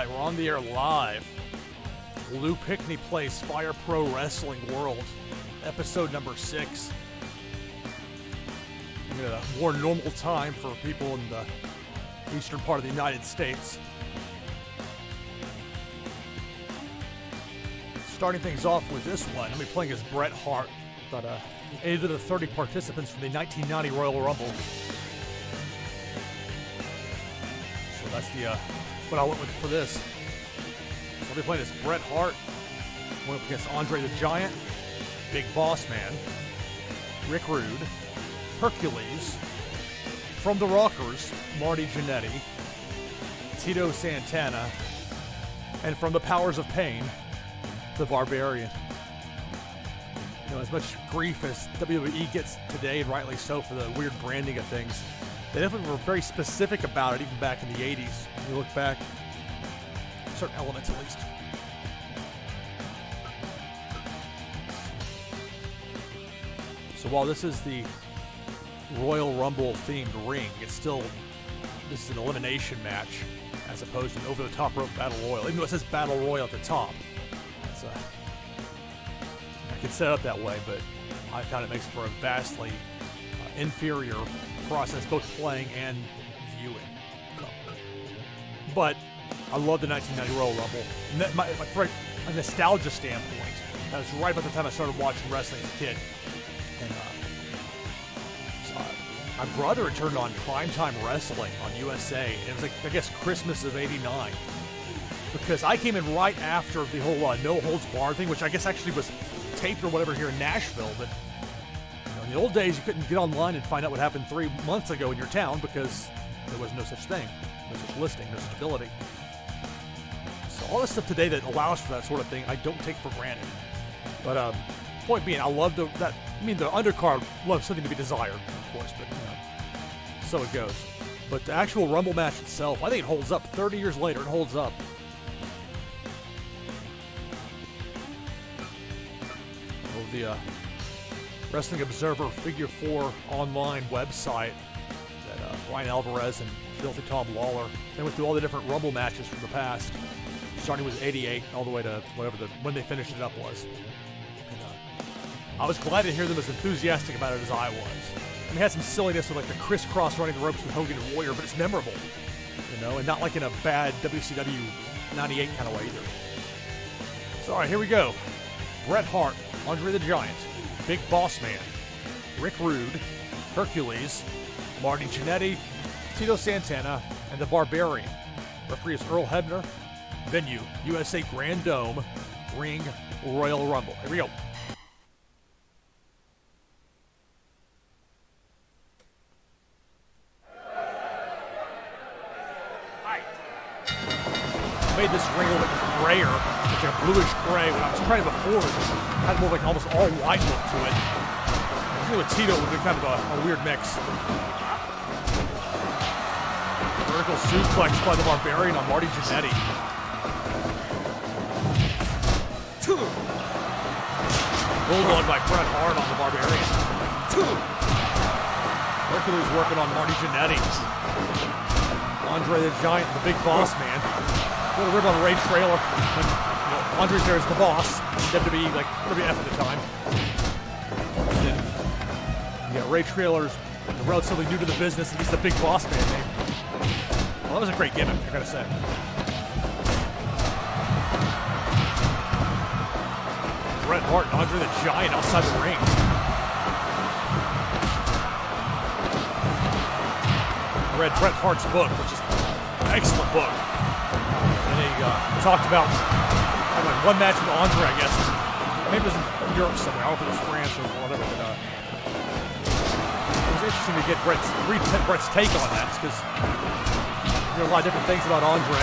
right, we're on the air live. Lou Pickney Place, Fire Pro Wrestling World, episode number 6. At a more normal time for people in the eastern part of the United States. Starting things off with this one, I'm playing as Bret Hart, but 8 of the 30 participants from the 1990 Royal Rumble. So that's the what I went with for this. So I'll be playing as Bret Hart, going up against Andre the Giant, Big Boss Man, Rick Rude, Hercules, from the Rockers, Marty Jannetty, Tito Santana, and from the Powers of Pain, the Barbarian. You know, as much grief as WWE gets today, and rightly so, for the weird branding of things, they definitely were very specific about it, even back in the 80s. When you look back, certain elements at least. So while this is the Royal Rumble themed ring, this is an elimination match as opposed to an over the top rope battle royal, even though it says battle royal at the top. It's I could set it up that way, but I found it makes for a vastly inferior process, both playing and viewing. So, but I love the 1990 Royal Rumble. From a nostalgia standpoint, that was right about the time I started watching wrestling as a kid. And my brother had turned on Primetime Wrestling on USA, and it was like, I guess, Christmas of '89. Because I came in right after the whole No Holds Barred thing, which I guess actually was taped or whatever here in Nashville. But you know, in the old days, you couldn't get online and find out what happened 3 months ago in your town because there was no such thing. No such listing, no such ability. So all this stuff today that allows for that sort of thing, I don't take for granted. But point being, I love the undercard loves something to be desired, of course, but you know, so it goes. But the actual Rumble match itself, I think it holds up. 30 years later, it holds up. The Wrestling Observer Figure 4 online website that Ryan Alvarez and Filthy Tom Lawler, they went through all the different Rumble matches from the past, starting with '88 all the way to whatever when they finished it up was. And I was glad to hear them as enthusiastic about it as I was. I mean, it had some silliness with like the crisscross running the ropes with Hogan and Warrior, but it's memorable, you know, and not like in a bad WCW '98 kind of way either. So all right, here we go. Bret Hart, Andre the Giant, Big Boss Man, Rick Rude, Hercules, Marty Jannetty, Tito Santana, and the Barbarian. Referee is Earl Hebner. Venue, USA Grand Dome, ring, Royal Rumble. Here we go. Made this ring a little bit grayer, like a bluish gray. When I was trying before, it had more like almost all white look to it. I feel with Tito would be kind of a weird mix. Vertical suplex by the Barbarian on Marty Jannetty. Bulldog by Bret Hart on the Barbarian. Hercules working on Marty Jannetty. Andre the Giant, the Big Boss Man. What a rib on Ray Trailer. When, you know, Andre's there as the boss. WWE, like WF at the time. And then you got Ray Trailer's relatively new to the business, and he's the Big Boss Man name. Well, that was a great gimmick, I gotta say. Bret Hart and Andre the Giant outside the ring. I read Bret Hart's book, which is an excellent book. And he talked about like one match with Andre, I guess. Maybe it was in Europe somewhere. I don't know if it was France or whatever. But it was interesting to get Bret's take on that, because you know a lot of different things about Andre.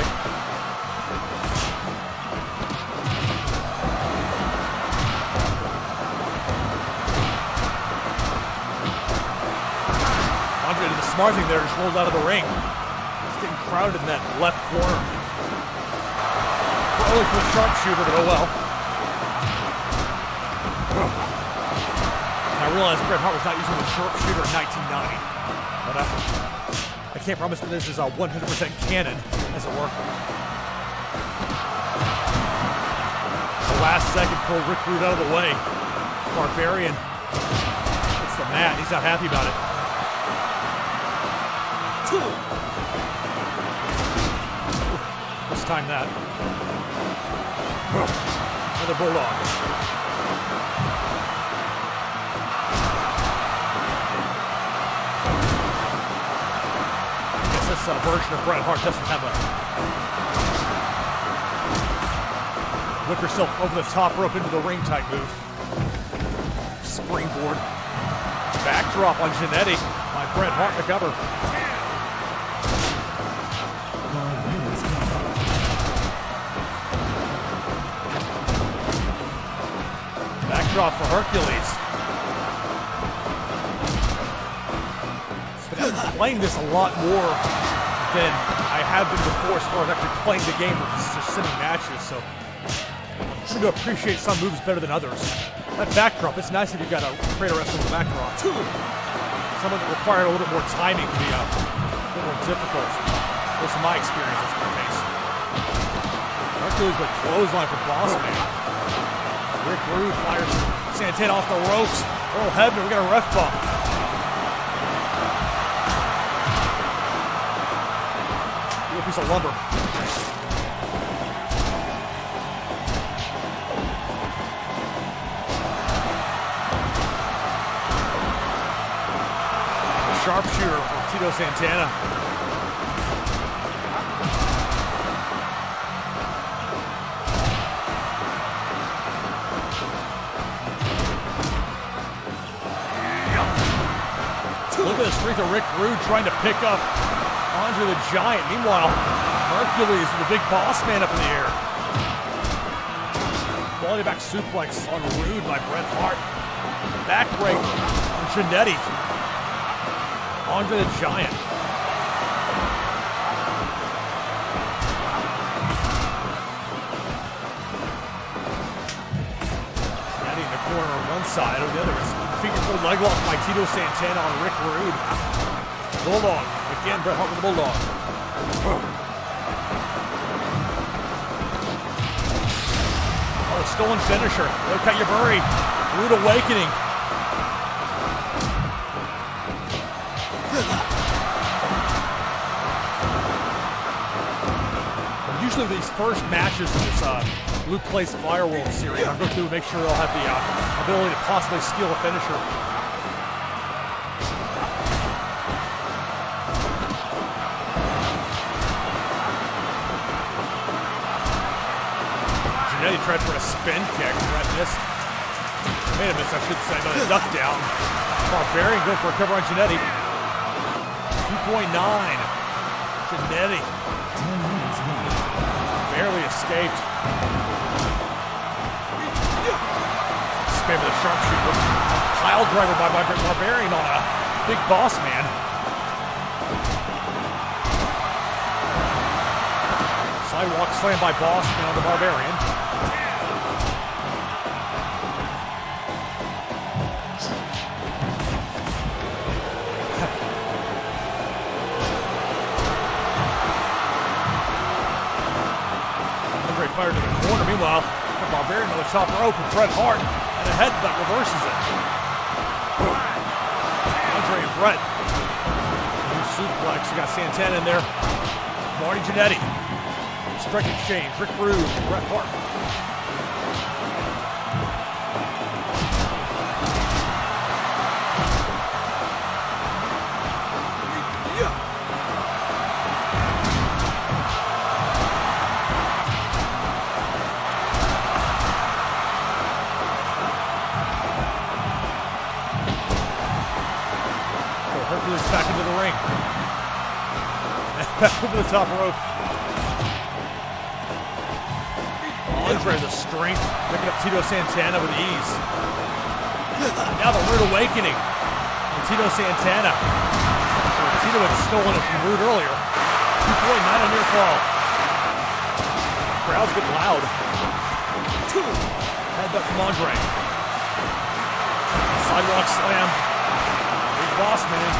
Andre did the smart thing there, just rolled out of the ring. He's getting crowded in that left corner. Early for the sharpshooter, but oh well. And I realized Bret Hart was not using the sharpshooter in 1990. But I can't promise that this is a 100% canon, as it were. last second pulled Rick Rude out of the way. Barbarian hits the mat. He's not happy about it. Let's time that. Another bulldog. I guess this version of Bret Hart doesn't have a whip yourself over the top rope into the ring type move. Springboard. Backdrop on Jannetty by Bret Hart to cover. Backdrop for Hercules. But I've been playing this a lot more than I have been before as far as actually playing the game versus just sitting matches, so I'm trying to appreciate some moves better than others. That backdrop, it's nice if you've got a greater wrestling backdrop. Some of it required a little bit more timing to be a little more difficult. That's my experience, that's my case. Hercules with clothesline for Boss Man. Rick Rude fires Santana off the ropes. Earl Hebner, we got a ref bump. Little piece of lumber. Sharpshooter for Tito Santana. Look at the strength of Rick Rude trying to pick up Andre the Giant. Meanwhile, Hercules with the big boss man up in the air. Quality back suplex on Rude by Bret Hart. Backbreaker on Jannetty. Andre the Giant. Jannetty in the corner on one side, on the other is figure-four leg lock by Tito Santana on Rick Rude. Bulldog. Again, Bret Hart with the Bulldog. Oh, stolen finisher. Look at your bury. Rude awakening. Usually these first matches in this Blue Place Fire World series, I'll go through and make sure they'll have the ability to possibly steal a finisher. Jannetty tried for a spin kick. Bret missed. Made a miss, I should say, but a duck down. Barbarian going for a cover on Jannetty. 2.9. Jannetty. Barely escaped. Spam with a sharpshooter. Pile driver by Barbarian on a big boss man. Sidewalk slam by Boss Man on the Barbarian. Fired to the corner. Meanwhile, the Barbarian on the top rope with Bret Hart and a headbutt reverses it. Andre and Bret. New suplex. You got Santana in there. Marty Jannetty. Strike exchange. Rick Rude. Bret Hart. Back into the ring. Back over the top rope. Andre the strength, picking up Tito Santana with ease. Now the Rude awakening on Tito Santana. Tito had stolen it from Rude earlier. 2.9 on near fall. Crowds get loud. Headbutt from Andre. Sidewalk slam. Big boss man.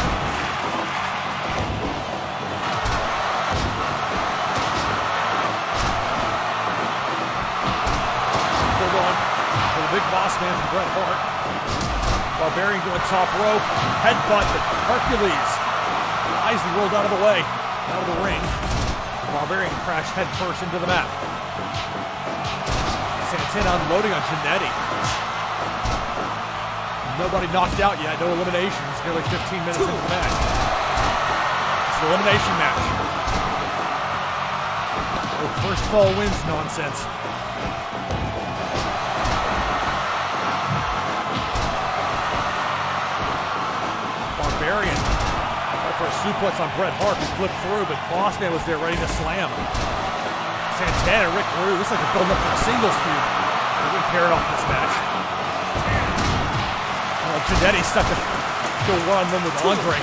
big boss man from Bret Hart. Barbarian going top rope. Headbutt, but Hercules wisely rolled out of the way, out of the ring. Barbarian crashed head first into the mat. Santana unloading on Jannetty. Nobody knocked out yet, no eliminations. Nearly 15 minutes into the match. It's an elimination match. No first fall wins nonsense. Barbarian for a suplex on Bret Hart, who flipped through, but Bossman was there ready to slam. Santana, Rick Rude, looks like they're building up for a singles feud. They're going to pair it off this match. Jannetty stuck to go one-on-one with Andre.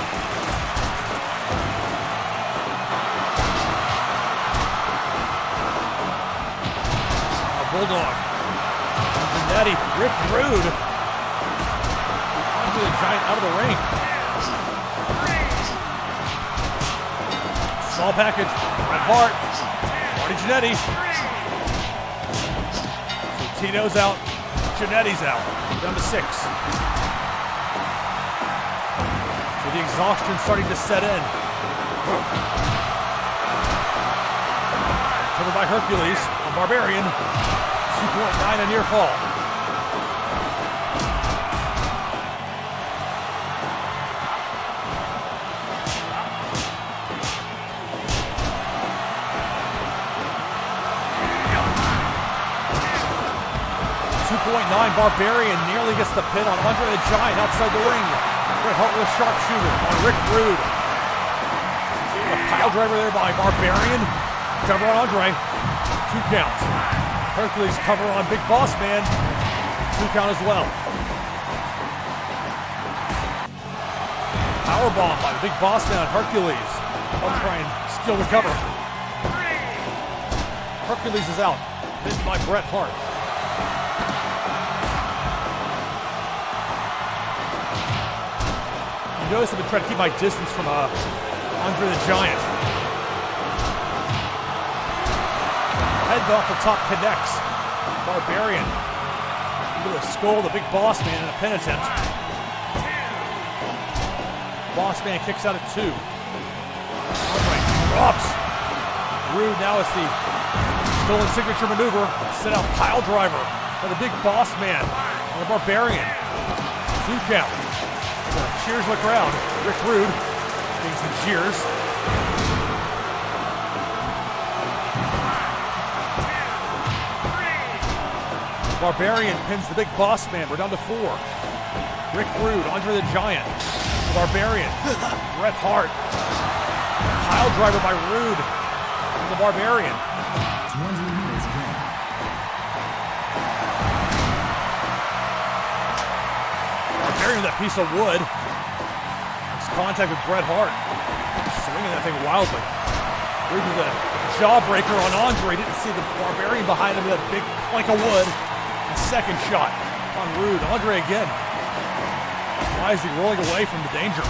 Bulldog. Jannetty, Rick Rude. Andre the Giant out of the ring. Small package, Bret Hart, Marty Jannetty. So Tito's out, Jannetty's out, down to 6. So the exhaustion starting to set in. Covered by Hercules, a Barbarian, 2.9 a near fall. 2.9, Barbarian nearly gets the pin on Andre the Giant outside the ring. Bret Hart with a sharpshooter on Rick Rude. A pile driver there by Barbarian. Cover on Andre. 2 counts. Hercules cover on Big Boss Man. 2 count as well. Powerbomb by the Big Boss Man on Hercules. I'll try and steal the cover. Hercules is out. Pinned by Bret Hart. You notice I've been trying to keep my distance from Andre the Giant. Head off the top connects. Barbarian. With a skull, the Big Boss Man in a pin attempt. Boss Man kicks out at 2. Andre drops. Rude now is the stolen signature maneuver. Set out pile driver by the Big Boss Man on the Barbarian. 2 count. Cheers from the crowd. Rick Rude getting some cheers. Barbarian pins the Big Boss Man. We're down to 4. Rick Rude, Andre the Giant. Barbarian. Bret Hart. Pile driver by Rude. And the Barbarian. 20 minutes ago. Barbarian with that piece of wood. Makes contact with Bret Hart. Swinging that thing wildly. Rude with a jawbreaker on Andre. Didn't see the Barbarian behind him with that big plank of wood. And second shot on Rude. Andre again. Wisely rolling away from the danger.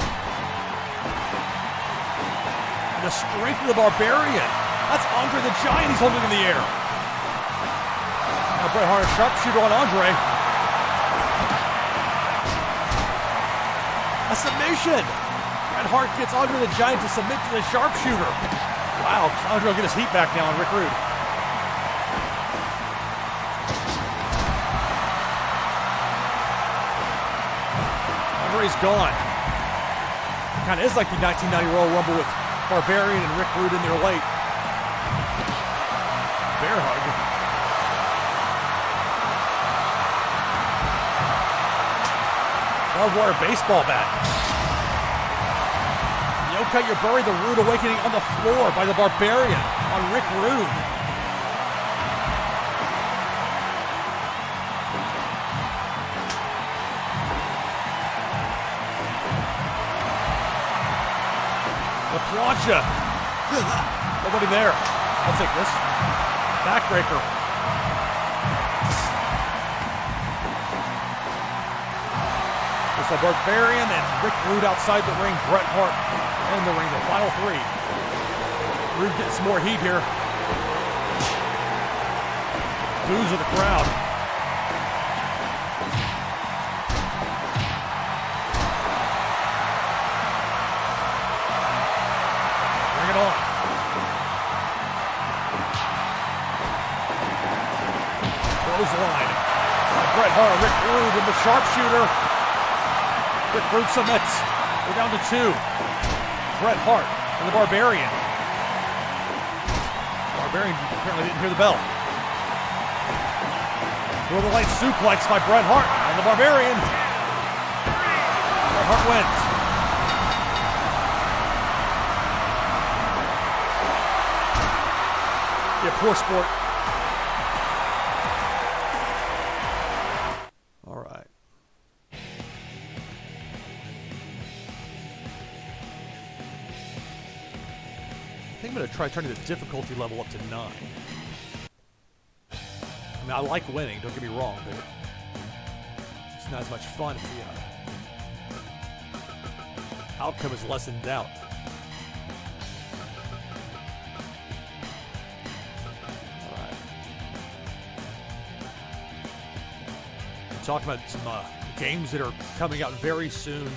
And the strength of the Barbarian. That's Andre the Giant he's holding in the air. Now Bret Hart, sharpshooter on Andre. A submission. Bret Hart gets Andre the Giant to submit to the sharpshooter. Wow, Andre will get his heat back now on Rick Rude. Andre's gone. It kind of is like the 1990 Royal Rumble with Barbarian and Rick Rude in there late. Bear hug. Barbed wire baseball bat. No cut, you're buried. The Rude Awakening on the floor by the Barbarian on Rick Rude. The plancha. Nobody there. I'll take this. Backbreaker. It's the Barbarian and Rick Rude outside the ring. Bret Hart in the ring. The final 3. Rude getting some more heat here. Boos of the crowd. Bret Hart, Rick Rude in the sharpshooter. Rick Rude submits. We're down to 2. Bret Hart and the Barbarian. Barbarian apparently didn't hear the bell. Northern Light suplex by Bret Hart and the Barbarian. Bret Hart wins. Yeah, poor sport. All right. I think I'm going to try turning the difficulty level up to 9. I mean, I like winning, don't get me wrong, but it's not as much fun if the outcome is less in doubt. All right. We're talking about some games that are coming out very soon.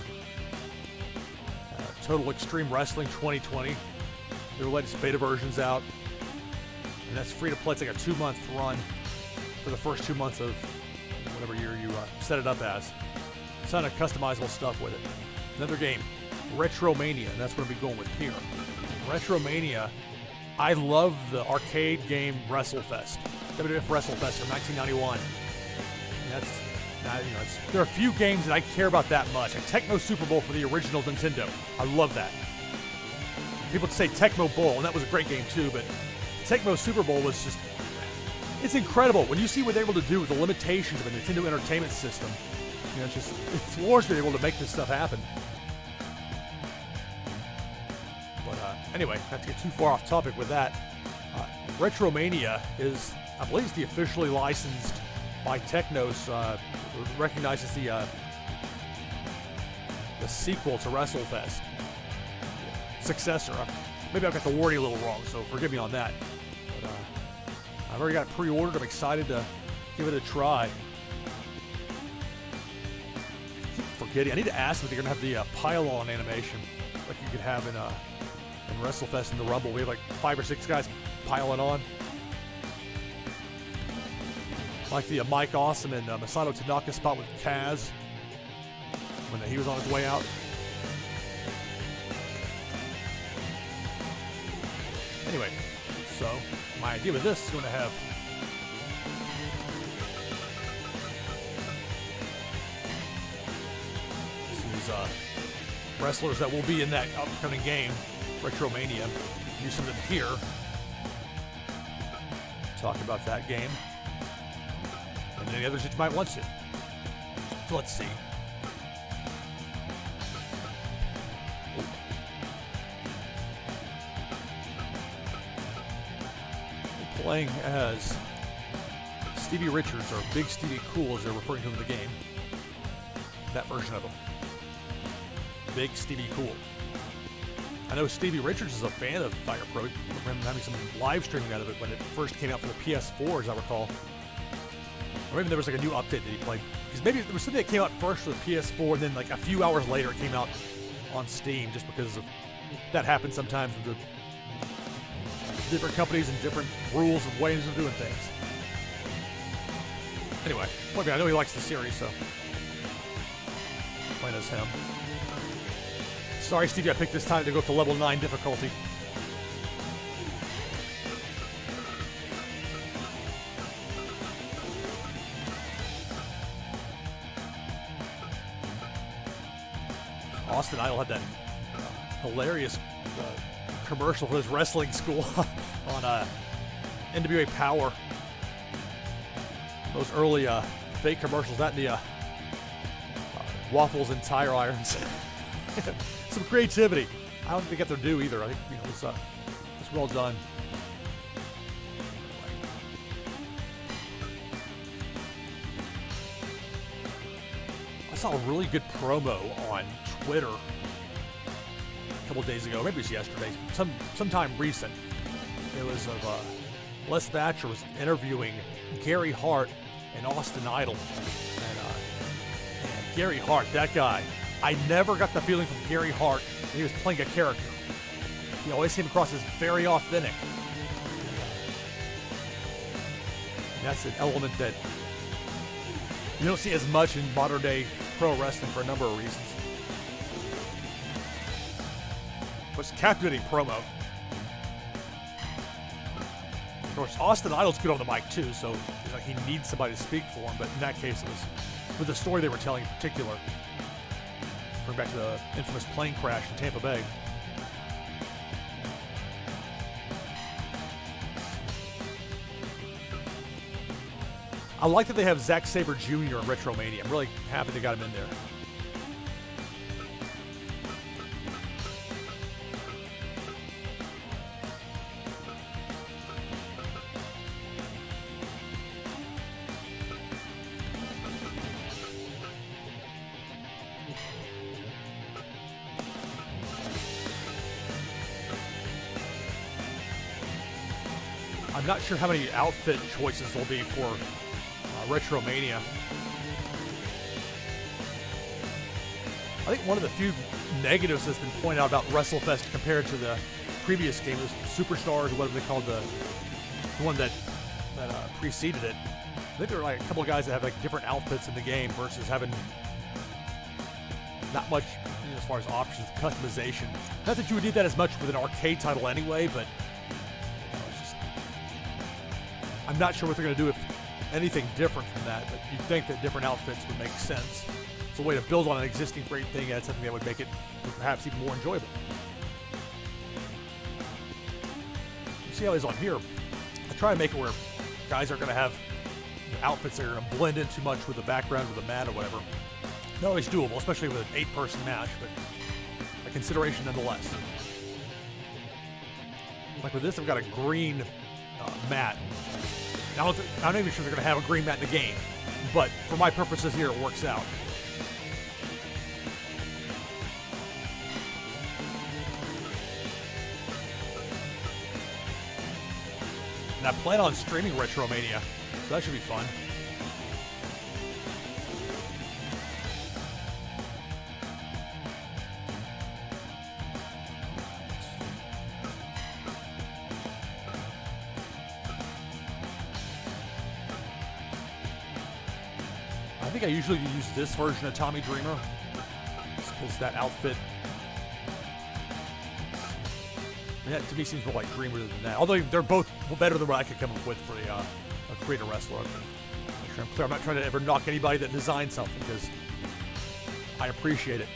Total Extreme Wrestling 2020. Their latest beta version's out. And that's free to play. It's like a 2-month run for the first 2 months of whatever year you set it up as. Ton of customizable stuff with it. Another game, RetroMania, and that's what I'll be going with here. RetroMania, I love the arcade game WrestleFest. WWF WrestleFest from 1991. And that's, there are a few games that I care about that much. Like Tecmo Super Bowl for the original Nintendo. I love that. People say Tecmo Bowl, and that was a great game too, but Tecmo Super Bowl was just, it's incredible. When you see what they're able to do with the limitations of a Nintendo Entertainment System, it's just, it floors me able to make this stuff happen. But anyway, not to get too far off topic with that, RetroMania is, I believe it's the officially licensed by Technos, recognizes the sequel to WrestleFest. Successor. Maybe I've got the wording a little wrong, so forgive me on that. But I've already got it pre-ordered. I'm excited to give it a try. I keep forgetting. I need to ask if they're going to have the pile-on animation like you could have in WrestleFest and the Rumble. We have like 5 or 6 guys piling on. Like the Mike Awesome and Masato Tanaka spot with Kaz when he was on his way out. Anyway, so my idea with this is going to have these wrestlers that will be in that upcoming game, RetroMania. Do some of them here. Talk about that game. And any others that you might want to. So let's see. Playing as Stevie Richards, or Big Stevie Cool as they're referring to him in the game. That version of him. Big Stevie Cool. I know Stevie Richards is a fan of Fire Pro. I remember having some live streaming out of it when it first came out for the PS4, as I recall. Or maybe there was like a new update that he played. Because maybe there was something that came out first for the PS4, and then like a few hours later it came out on Steam, just because of that happens sometimes with the different companies and different rules and ways of doing things. Anyway, I know he likes the series, so playing as him. Sorry, Stevie, I picked this time to go up to level 9 difficulty. Austin Idol had that hilarious commercial for his wrestling school on NWA Power. Those early fake commercials, that and the waffles and tire irons. Some creativity. I don't think they get their due either. I think it's well done. I saw a really good promo on Twitter a couple days ago, maybe it was yesterday, sometime recent. It was of Les Thatcher was interviewing Gary Hart and Austin Idol. And Gary Hart, that guy, I never got the feeling from Gary Hart that he was playing a character. He always came across as very authentic. And that's an element that You don't see as much in modern day pro wrestling for a number of reasons. But it's a captivating promo. Of course, Austin Idol's good on the mic too, so it's like he needs somebody to speak for him, but in that case it was with the story they were telling in particular. Going back to the infamous plane crash in Tampa Bay. I like that they have Zack Sabre Jr. in RetroMania. I'm really happy they got him in there. I'm not sure how many outfit choices there'll be for RetroMania. I think one of the few negatives that's been pointed out about WrestleFest compared to the previous game is Superstars, whatever they called the one that preceded it. I think there are like a couple of guys that have like different outfits in the game versus having not much as far as options, customization. Not that you would need that as much with an arcade title anyway, but it's just, I'm not sure what they're going to do if anything different from that, but you'd think that different outfits would make sense. It's a way to build on an existing great thing and something that would make it perhaps even more enjoyable. You see how he's on here. I try to make it where guys aren't going to have outfits that are going to blend in too much with the background of the mat or whatever. Not always doable, especially with an 8-person match, but a consideration nonetheless. Like with this, I've got a green mat. I'm not even sure they're going to have a green mat in the game, but for my purposes here, it works out. And I plan on streaming RetroMania, so that should be fun. I think I usually use this version of Tommy Dreamer because that outfit, that to me seems more like Dreamer than that. Although they're both better than what I could come up with for a creator wrestler. Make sure I'm clear. I'm not trying to ever knock anybody that designed something because I appreciate it.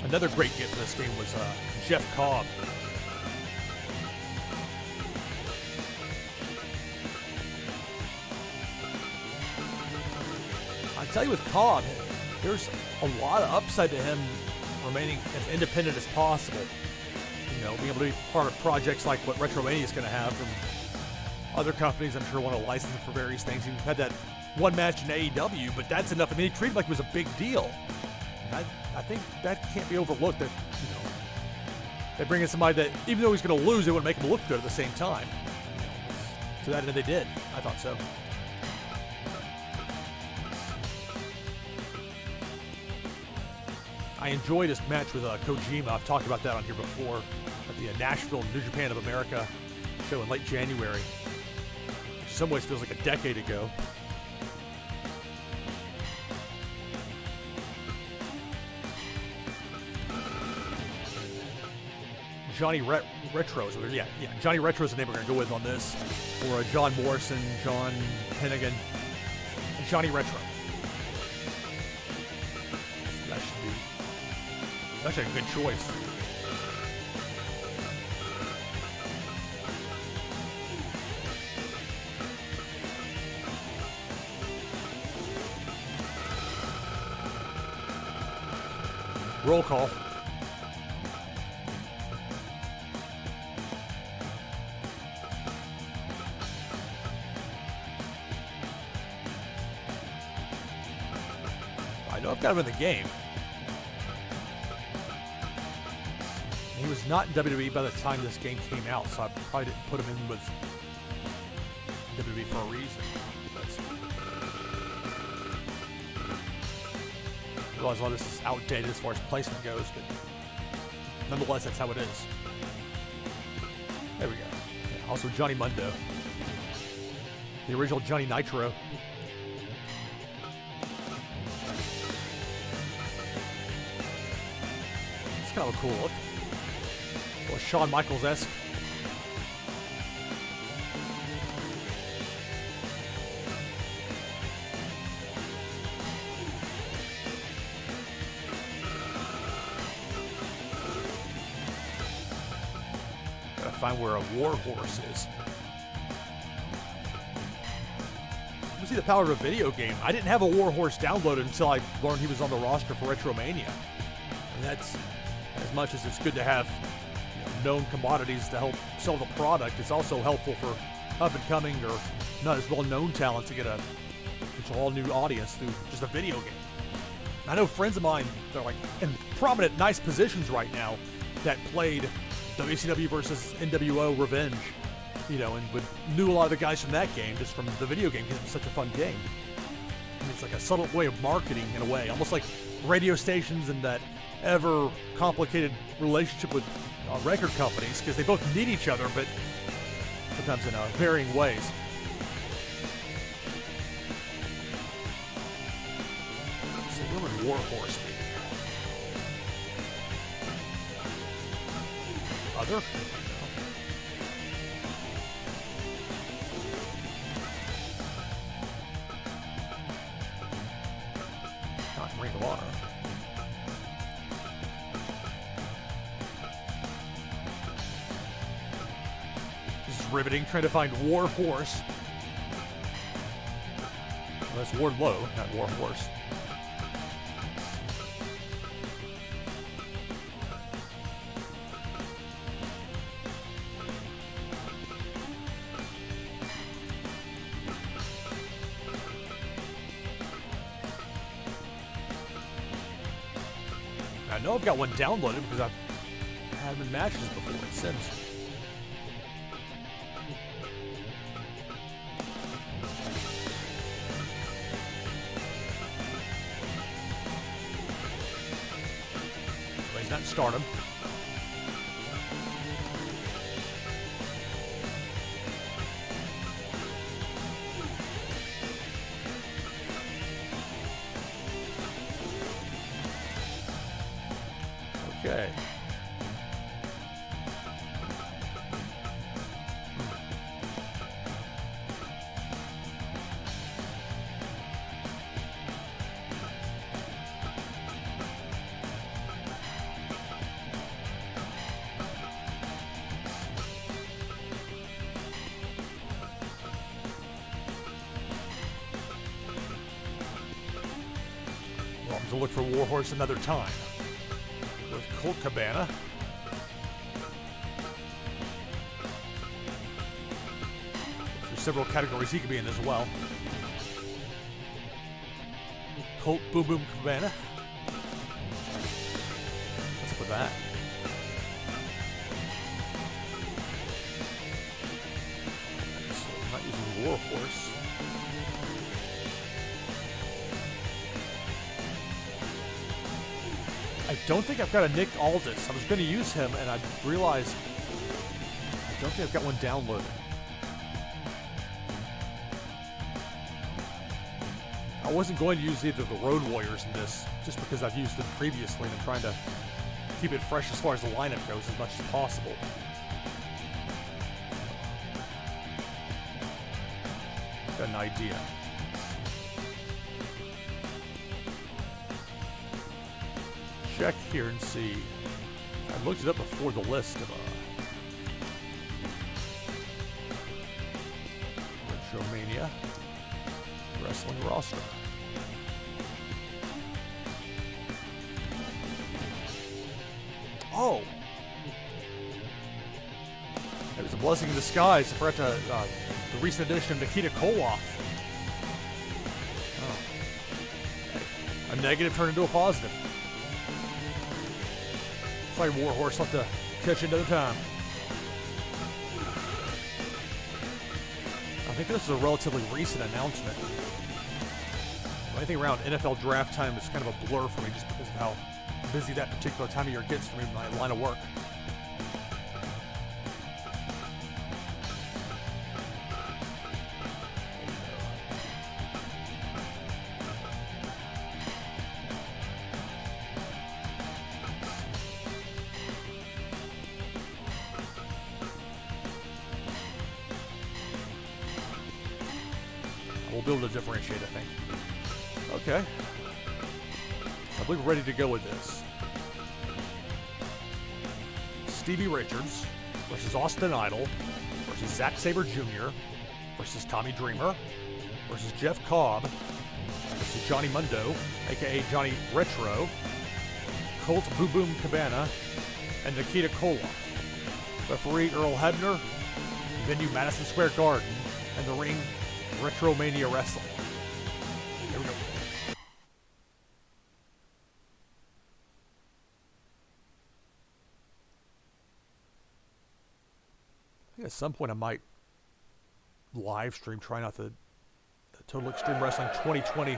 Another great get for this game was Jeff Cobb. I tell you, with Cobb, there's a lot of upside to him remaining as independent as possible. You know, being able to be part of projects like what RetroMania is going to have from other companies. I'm sure want to license him for various things. He had that one match in AEW, but that's enough. I mean, he treated it like it was a big deal. I think that can't be overlooked. That, you know, they bring in somebody that, even though he's going to lose, they want to make him look good at the same time. To that end, they did. I thought so. I enjoyed this match with Kojima. I've talked about that on here before at the Nashville New Japan of America show in late January. Which in some ways feels like a decade ago. Johnny Retro, yeah, Johnny Retro is the name we're going to go with on this. Or John Morrison, John Hennigan, and Johnny Retro. That should be, that's a good choice. Roll call. I've got him in the game. He was not in WWE by the time this game came out, so I probably didn't put him in with WWE for a reason. realize a lot of this is outdated as far as placement goes, but nonetheless, that's how it is. There we go. Yeah, also, Johnny Mundo. The original Johnny Nitro. It's kind of a cool look. Well, Shawn Michaels-esque. Gotta find where a war horse is. You see the power of a video game. I didn't have a war horse downloaded until I learned he was on the roster for RetroMania. And that's, as much as it's good to have known commodities to help sell the product, it's also helpful for up-and-coming or not as well-known talent to get a all new audience through just a video game. I know friends of mine, they're like in prominent, nice positions right now that played WCW versus NWO Revenge, and knew a lot of the guys from that game just from the video game because it was such a fun game. And it's like a subtle way of marketing in a way, almost like radio stations and that ever complicated relationship with record companies, because they both need each other, but sometimes in varying ways. So where would Warhorse be? Other? Not Ring of Honor. Riveting, trying to find War Horse. Well, that's Wardlow, not War Horse. I know I've got one downloaded because I've had him in matches before, it seems. Not Stardom. Okay. To look for Warhorse another time. With Colt Cabana. There's several categories he could be in as well. Colt Boom Boom Cabana. What's up with that? So I'm not using Warhorse. I don't think I've got a Nick Aldis. I was going to use him, and I realized I don't think I've got one downloaded. I wasn't going to use either of the Road Warriors in this, just because I've used them previously, and I'm trying to keep it fresh as far as the lineup goes as much as possible. Got an idea. Check here and see. I looked it up before the list of RetroMania wrestling roster. Oh, it was a blessing in disguise. I forgot to the recent edition of Nikita Koloff. Oh. A negative turned into a positive. Sorry, Warhorse, I'll have to catch you another time. I think this is a relatively recent announcement. Anything around NFL draft time is kind of a blur for me just because of how busy that particular time of year gets for me in my line of work. We'll be able to differentiate, I think. Okay. I believe we're ready to go with this. Stevie Richards versus Austin Idol versus Zack Sabre Jr. versus Tommy Dreamer versus Jeff Cobb versus Johnny Mundo, aka Johnny Retro, Colt Boo Boom Cabana, and Nikita Koloff. Referee Earl Hebner, venue Madison Square Garden, and the ring RetroMania Wrestling. Here we go. I think at some point I might live stream, trying out the Total Extreme Wrestling 2020.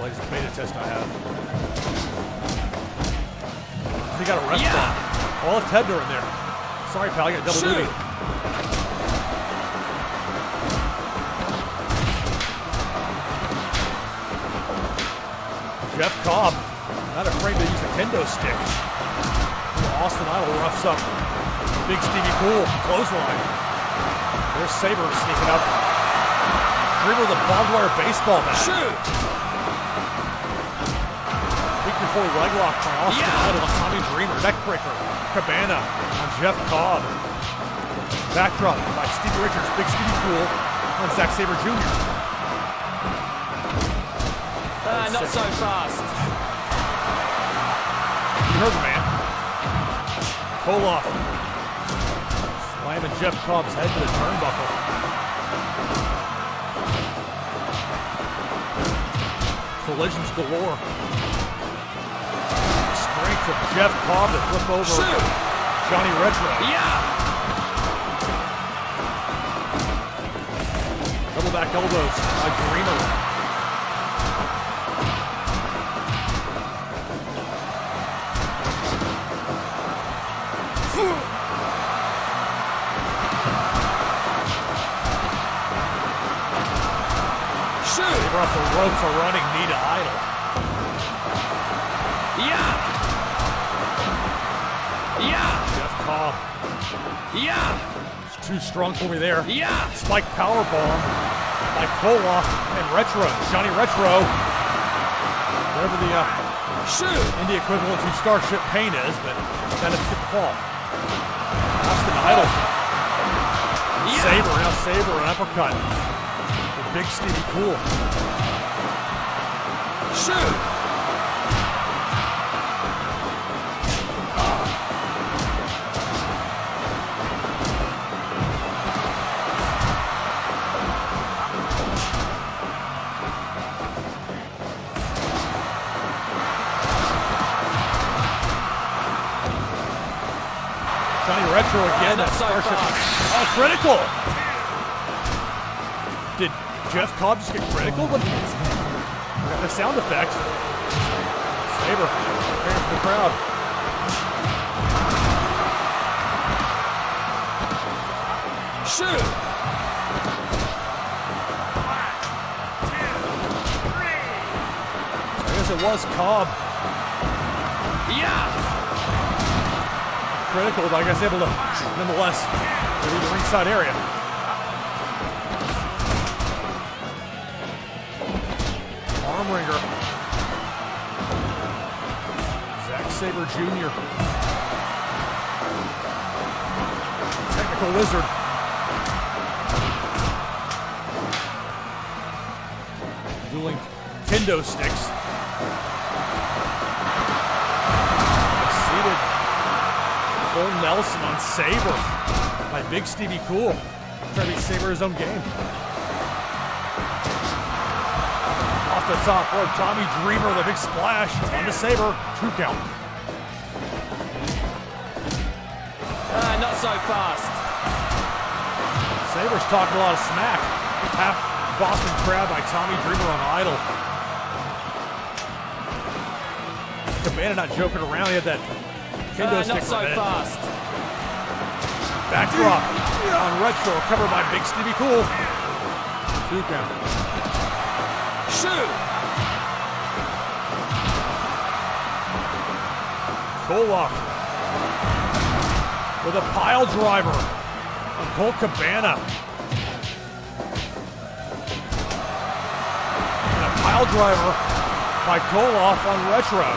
Latest beta test I have. He got a ref bump. Oh, I left Hebner in there. Sorry, pal, I got double duty. Jeff Cobb, not afraid to use the kendo stick. Austin Idol roughs up Big Stevie Cool, clothesline. There's Sabre sneaking up. Dreamer with a barbed wire baseball bat. Shoot! Week before leg lock by Austin Idol on Tommy Dreamer. Neckbreaker, Cabana on Jeff Cobb. Backdrop by Stevie Richards, Big Stevie Cool on Zack Sabre Jr. Not so fast. You heard the man. Koloff slamming Jeff Cobb's head to the turnbuckle. Collisions galore. Strength of Jeff Cobb to flip over Johnny Retro. Double back elbows by Dreamer. Sabre off the ropes, a running knee to Idol. Jeff Cobb. It's too strong for me there. Spike powerbomb by Koloff and Retro. Johnny Retro. Whatever the indie equivalent to Starship Pain is, but then it's get the fall. Austin Idol. Sabre, now Sabre, an uppercut. Big Stevie Cool. Johnny Retro again. That Starship. Oh, critical. Did Jeff Cobb just get critical? But we got the sound effect. Sabre preparing for the crowd. Shoot! 1, 2, 3. I guess it was Cobb. Critical, but I guess able to nonetheless leave the ringside area. Ringer. Zack Sabre Jr. Technical wizard. Dueling kendo sticks. Seated Cole Nelson on Sabre by Big Stevie Cool. Trying to beat Sabre his own game. The top rope, Tommy Dreamer with a big splash on the Sabre, 2 count. Not so fast. Sabre's talking a lot of smack. Boston Crab by Tommy Dreamer on Idol. Cabana not joking around. He had that kendo stick Not so for a minute. fast. Backdrop on Retro, covered by Big Stevie Cool. 2 count. Shoot. Koloff with a pile driver on Colt Cabana. And a pile driver by Koloff on Retro.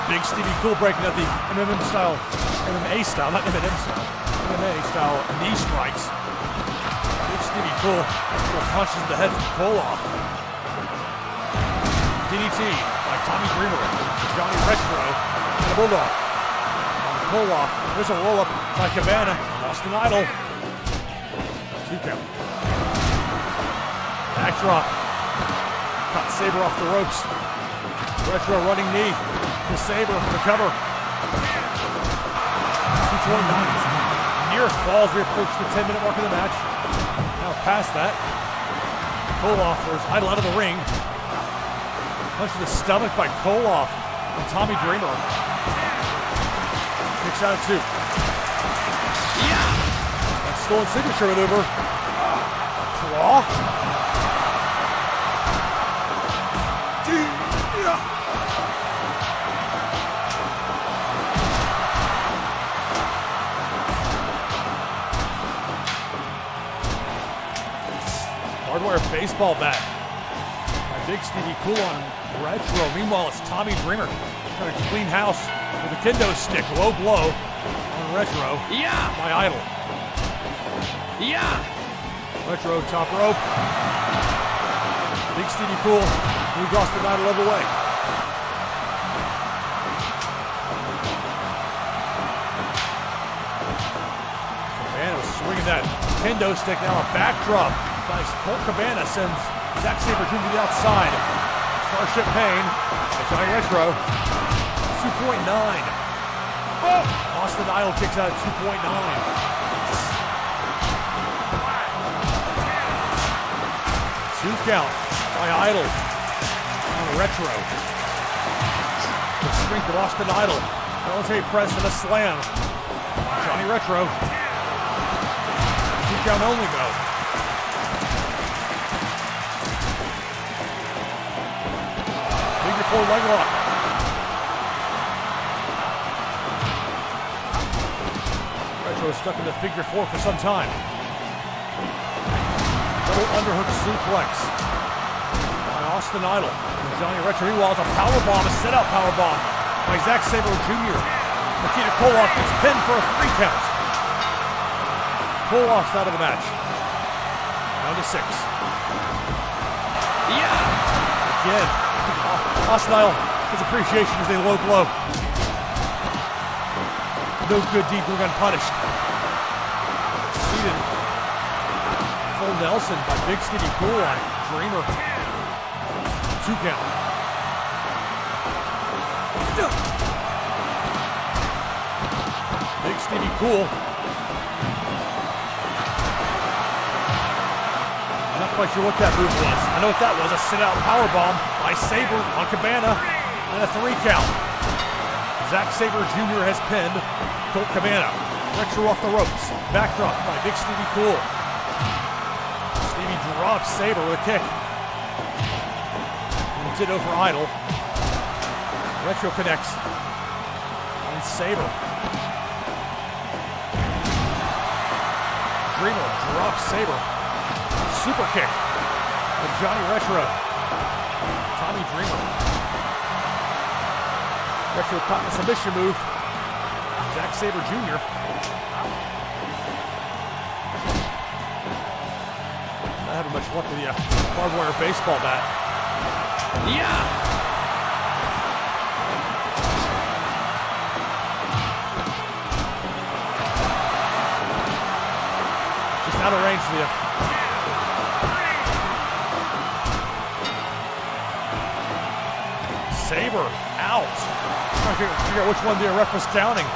Big Stevie Cool breaking out the MMA style, not MMA style, MMA style knee strikes. Big Stevie Cool punches in the head from Koloff. DDT by Tommy Dreamer, Johnny Retro, and a Bulldog. On Koloff, there's a roll-up by Cabana, Austin Idol. 2 count. Backdrop. Cut Sabre off the ropes. Retro running knee. To Sabre to cover. 229. Near falls. We approach the 10-minute mark of the match. Now past that. Koloff throws Idol out of the ring. Punch to the stomach by Koloff and Tommy Dreamer. Kicks out of 2. Yeah. That's stolen signature maneuver. Claw. Hardware baseball bat by Big Stevie Cool on Retro. Meanwhile, it's Tommy Dreamer trying to clean house with a kendo stick. Low blow on Retro. Yeah. By Idol. Yeah. Retro top rope. Big Stevie Cool moved Austin Idol all the way. Cabana was swinging that kendo stick. Now a backdrop. Colt Cabana sends Zack Sabre to the outside. Starship Pain by Johnny Retro. 2.9. Austin Idol kicks out at 2.9. Two count by Idol on Retro. The strength of Austin Idol. Military press and a slam. Johnny Retro. 2 count only though. Figure 4 leg lock. Retro stuck in the figure 4 for some time. Double underhook suplex by Austin Idol. And Johnny Retro, meanwhile, a powerbomb, a set-out powerbomb by Zack Sabre Jr. Nikita Koloff gets pinned for a 3 count. Koloff's out of the match. Down to 6. Yeah. Again. Austin Idol, his appreciation is a low blow. No good deed going unpunished. Seated. Full Nelson by Big Stevie Cool on Dreamer. 2 count. Big Stevie Cool. I'm not quite sure what that move was. I know what that was, a sit-out powerbomb by Sabre on Cabana, and a 3 count. Zack Sabre Jr. has pinned Colt Cabana. Retro off the ropes. Backdrop by Big Stevie Cool. Stevie drops Sabre with a kick. And ditto for Idol. Retro connects. And Sabre. Dreamer drops Sabre. Super kick from Johnny Retro. Tommy Dreamer. Retro caught the submission move. Zack Sabre Jr. Not having much luck with the barbed wire baseball bat. Yeah. Just out of range for you. Sabre out. Trying to figure out which one the ref was counting.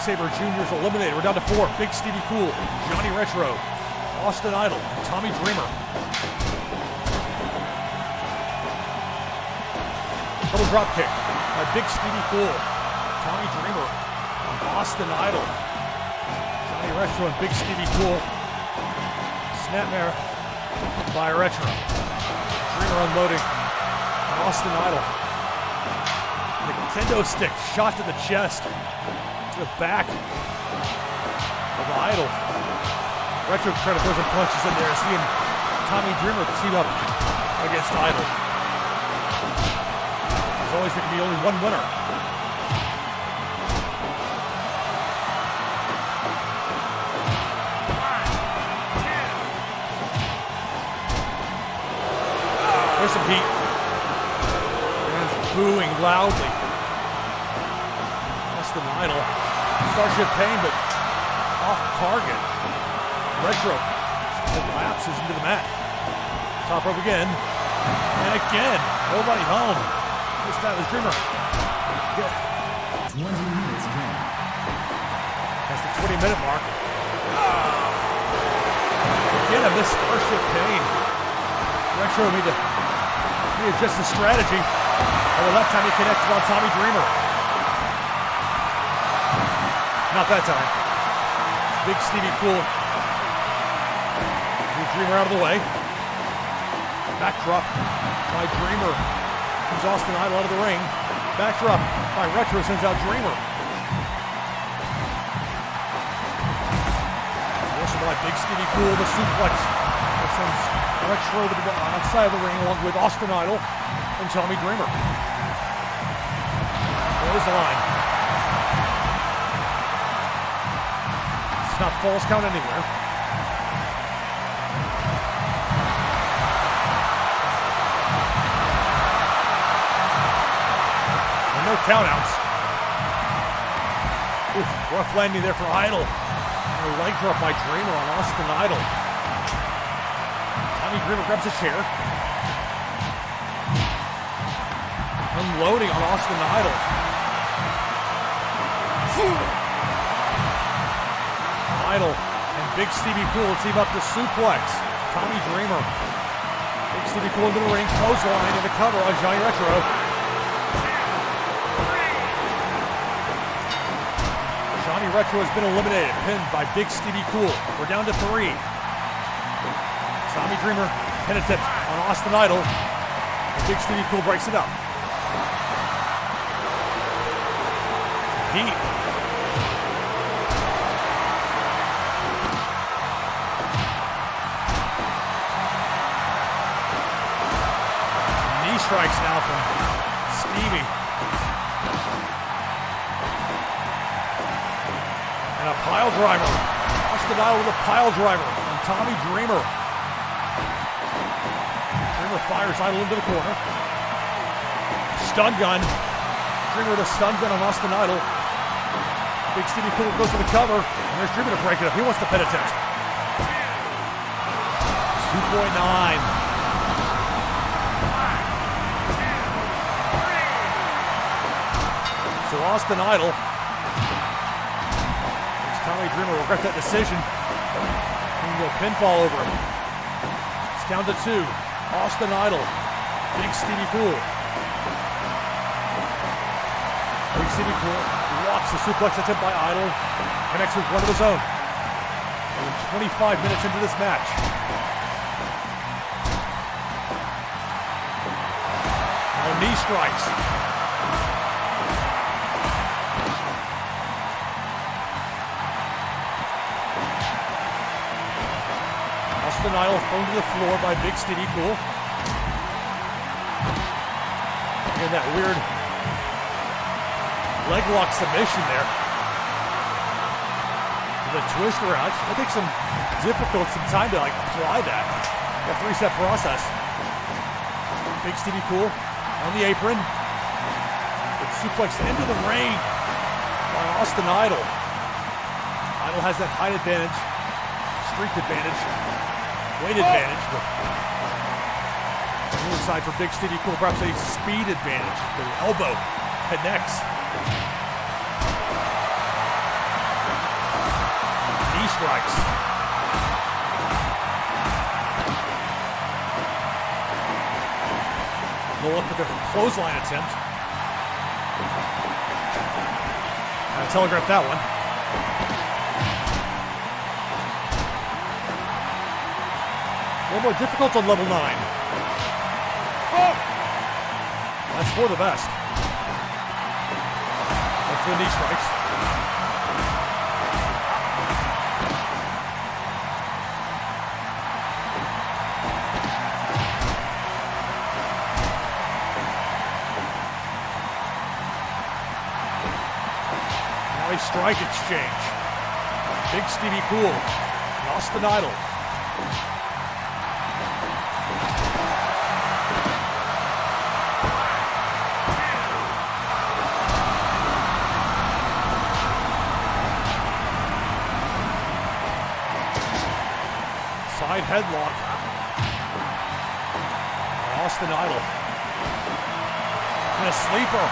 Sabre Jr. is eliminated. We're down to 4. Big Stevie Cool, Johnny Retro, Austin Idol, and Tommy Dreamer. Double drop kick by Big Stevie Cool, Tommy Dreamer, and Austin Idol. Johnny Retro and Big Stevie Cool. Snapmare by Retro. Dreamer unloading on Austin Idol. The kendo stick shot to the chest, to the back of Idol. Retro trying to throw some punches in there, seeing Tommy Dreamer team up against Idol. There's always going to be only one winner. There's some heat. Fans booing loudly. Austin Idol. Starship Pain, but off target. Retro collapses into the mat. Top rope again. And again. Nobody home. This time is Dreamer. 20 minutes again. That's the 20-minute mark. Again, a missed Starship Pain. Retro need to readjust the strategy. Although that time he connected on Tommy Dreamer. Not that time. Big Stevie Cool. Dreamer out of the way. Backdrop by Dreamer. Moves Austin Idol out of the ring. Backdrop by Retro sends out Dreamer. Also by Big Stevie Cool, the suplex. That sends Retro to the outside of the ring along with Austin Idol and Tommy Dreamer. There's the line. It's not false count anywhere. And no countouts. Oof, rough landing there for Idol. And a leg drop by Dreamer on Austin Idol. Tommy Dreamer grabs a chair. Unloading on Austin Idol. Idol and Big Stevie Cool team up to suplex. Tommy Dreamer. Big Stevie Cool into the ring, clothesline and the cover on Johnny Retro. Johnny Retro has been eliminated, pinned by Big Stevie Cool. We're down to 3. Tommy Dreamer pin attempt on Austin Idol. And Big Stevie Cool breaks it up. Heat. Knee strikes now from Stevie. And a pile driver. Austin Idol with a pile driver from Tommy Dreamer. Dreamer fires Idol into the corner. Stun gun. Dreamer with a stun gun on Austin Idol. Big Stevie Cool goes to the cover, and there's Dreamer to break it up. He wants the pin attempt. 2.9. So Austin Idol. Tommy Dreamer will regret that decision. And go pinfall over him. It's down to 2. Austin Idol. Big Stevie Cool. Big Stevie Cool blocks the suplex attempt by Idol. Connects with one of his own. And 25 minutes into this match. Now knee strikes. Austin Idol thrown to the floor by Big Stevie Cool. Again, that weird leg lock submission there. The twist around. It takes some time to apply that. A 3-step process. Big Stevie Cool on the apron. It's suplexed into the ring by Austin Idol. Idol has that height advantage, strength advantage, weight advantage. But on the other side for Big Stevie Cool, perhaps a speed advantage. The elbow connects. strikes. We'll look at the clothesline attempt. I'll telegraph that one. A little more difficult on level 9. Oh! That's for the best. That's the knee strikes. Strike exchange. Big Stevie Cool. Lost the Naito. Side headlock. Lost the Naito. And a sleeper.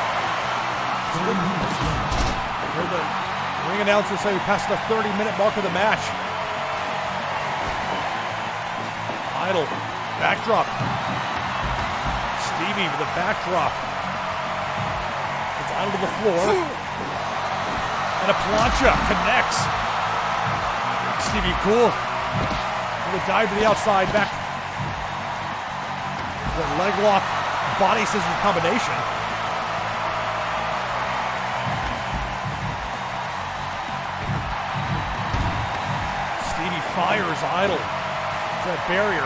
Heard the ring announcer say we passed the 30-minute mark of the match. Idol, backdrop. Stevie with a backdrop. It's Idol to the floor. And a plancha connects. Stevie Cool with a dive to the outside, back. The leg lock, body scissors combination. Fires Idol to that barrier.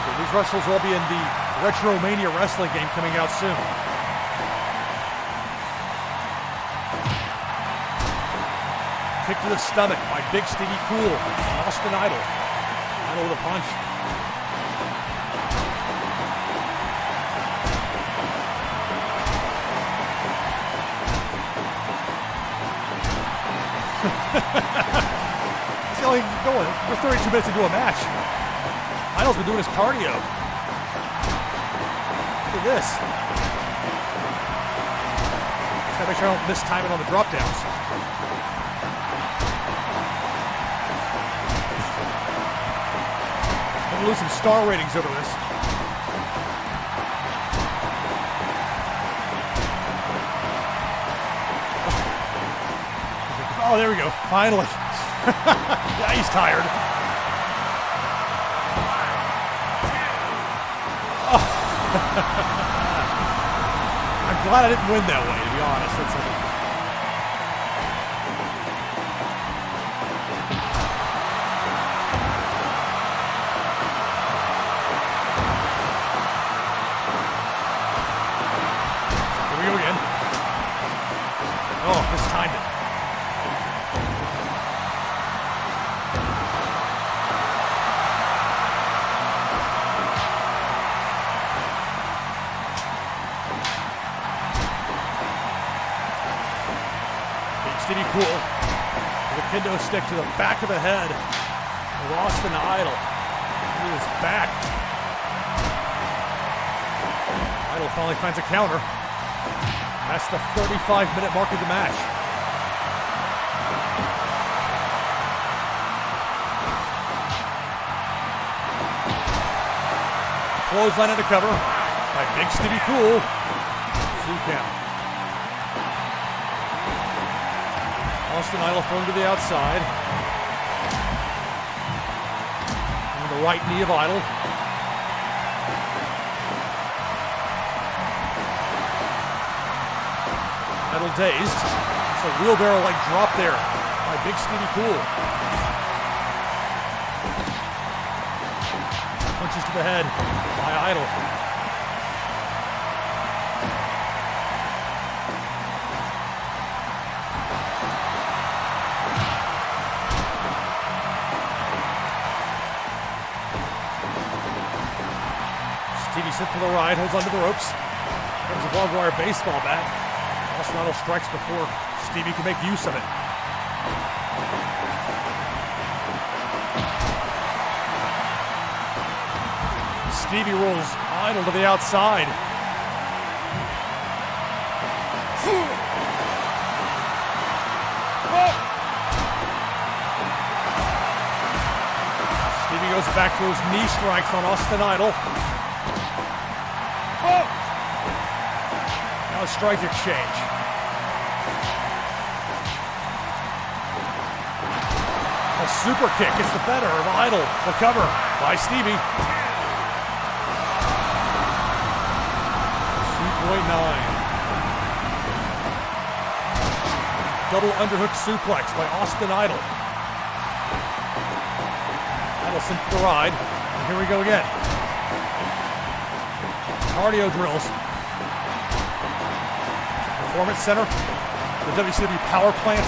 So these wrestlers will all be in the RetroMania wrestling game coming out soon. Kick to the stomach by Big Stevie Cool. Austin Idol. Idol with a punch. It's only going. We're 32 minutes into a match. Idol's been doing his cardio. Look at this. Just gotta make sure I don't miss timing on the drop downs. I'm gonna lose some star ratings over this. Oh, there we go. Finally. Yeah, he's tired. Oh. I'm glad I didn't win that way, to be honest. That's Here we go again. Oh, mistimed it. Stevie Cool with a kendo stick to the back of the head. Lost an Idol. He is back. Idol finally finds a counter. That's the 35-minute mark of the match. Clothesline into cover by Big Stevie Cool. 2 count. Austin Idol thrown to the outside. And the right knee of Idol. Idol dazed. It's a wheelbarrow-like drop there by Big Stevie Cool. Punches to the head by Idol. Stevie sits for the ride, holds onto the ropes. There's a barbed wire baseball bat. Austin Idol strikes before Stevie can make use of it. Stevie rolls Idol to the outside. back to those knee strikes on Austin Idol. Oh! Now a strike exchange. A super kick gets the better of Idol. The cover by Stevie. 2.9. Double underhook suplex by Austin Idol. Idol sent to the ride. And here we go again. Cardio drills. Performance Center. The WCW power plant.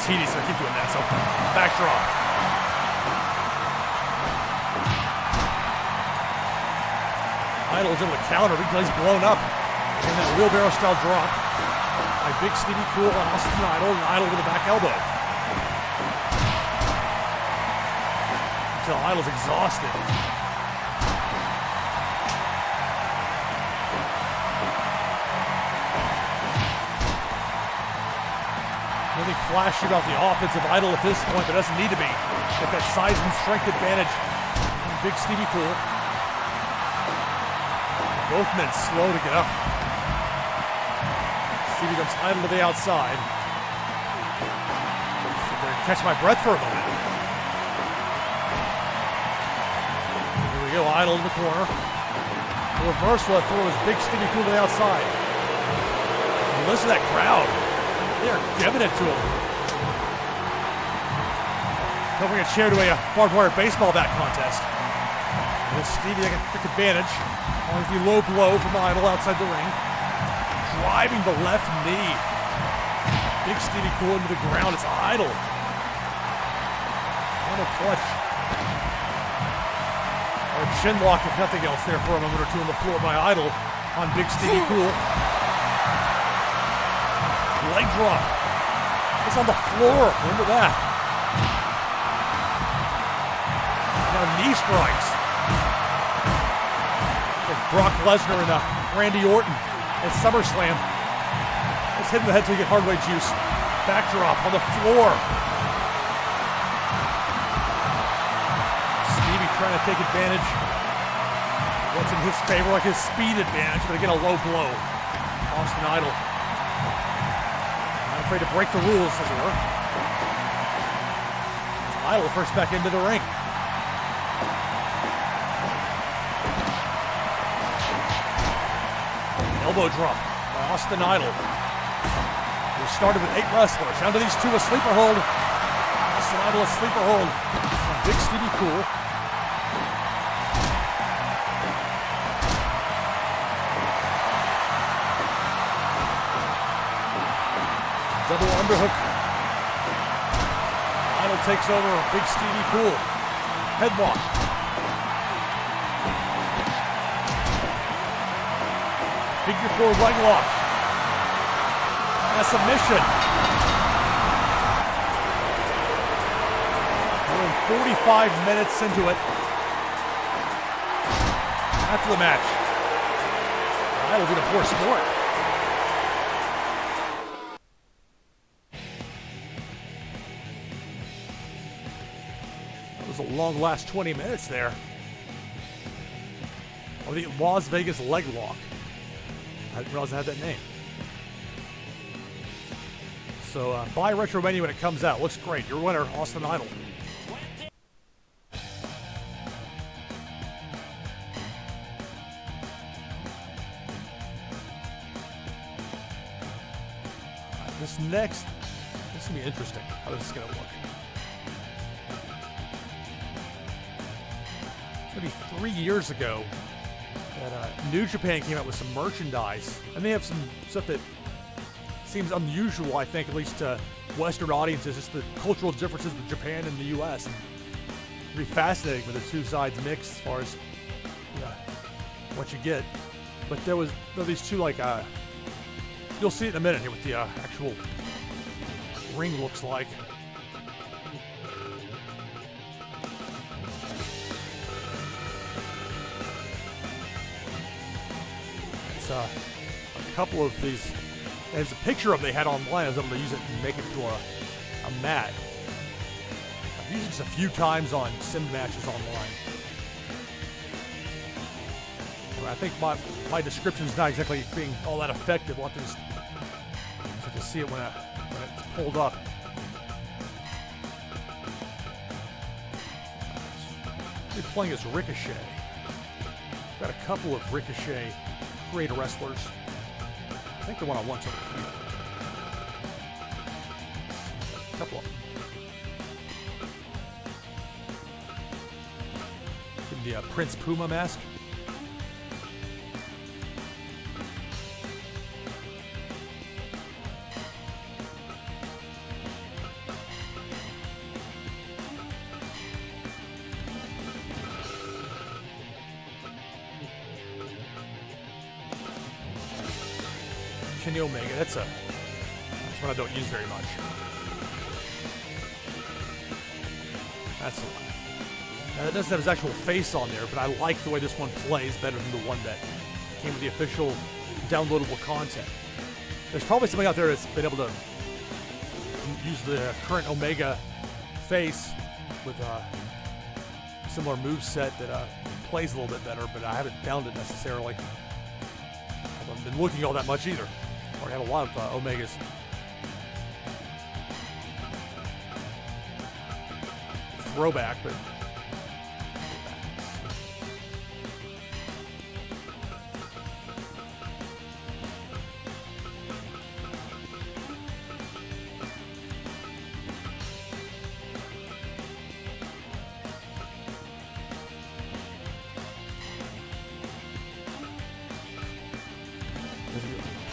So I keep doing that, so backdrop. Idol's able to counter, he's blown up. And that wheelbarrow style drop by Big Stevie Cool on Austin Idol, and Idol with a back elbow. Until Idol's exhausted. Really flashy about the offensive Idol at this point, but doesn't need to be. Got that size and strength advantage on Big Stevie Cool. Both men slow to get up. Stevie comes Idol to the outside. So they're gonna catch my breath for a moment. Here we go, Idol in the corner. The reversal that throw is Big Stevie Cool to the outside. And listen to that crowd. They're giving it to him. Don't bring a chair to a barbed wire baseball bat contest. With Stevie taking a quick advantage on the low blow from Idol outside the ring. Driving the left knee. Big Stevie Cool into the ground. It's Idol. What a clutch. Or a chin lock, if nothing else, there for a moment or two on the floor by Idol on Big Stevie Cool. Leg drop. It's on the floor. Remember that. Now knee strikes. Like Brock Lesnar and Randy Orton at SummerSlam. Just hitting the head till you get hard way juice. Backdrop on the floor. Stevie trying to take advantage. What's in his favor, like his speed advantage, but again a low blow. Austin Idol. Afraid to break the rules, as it were. Idol first back into the ring. Elbow drop by Austin Idol. We started with 8 wrestlers. Down to these 2, a sleeper hold. Austin Idol, a sleeper hold. On Big Stevie Cool. Double underhook. Idol takes over. Big Stevie Cool. Headlock. Figure 4 leg lock. And a submission. We're in 45 minutes into it. After the match. Idol did a poor sport. A long last 20 minutes there. Oh, the Las Vegas leg lock. I didn't realize I had that name. So buy RetroMania when it comes out. Looks great. Your winner, Austin Idol. This is going to be interesting. How this is going to look. Maybe 3 years ago that New Japan came out with some merchandise, and they have some stuff that seems unusual, I think, at least to Western audiences, just the cultural differences with Japan and the U.S. And it'd be fascinating with the two sides mixed as far as what you get. But there were these two, like, you'll see it in a minute here what the actual ring looks like. There's a couple of these. There's a picture of them they had online. I was able to use it and make it to a mat. I've used this a few times on sim matches online. I think my description is not exactly being all that effective. We'll have to just have to see it when it's pulled up. We're playing as Ricochet. Got a couple of Ricochet creator wrestlers. I think the one I want's over here. A couple of them. Give him the Prince Puma mask. Omega. That's one I don't use very much. That's the one. Now, that doesn't have his actual face on there, but I like the way this one plays better than the one that came with the official downloadable content. There's probably somebody out there that's been able to use the current Omega face with a similar moveset that plays a little bit better, but I haven't found it necessarily. I haven't been looking all that much either. I have a lot of Omegas. Throwback, but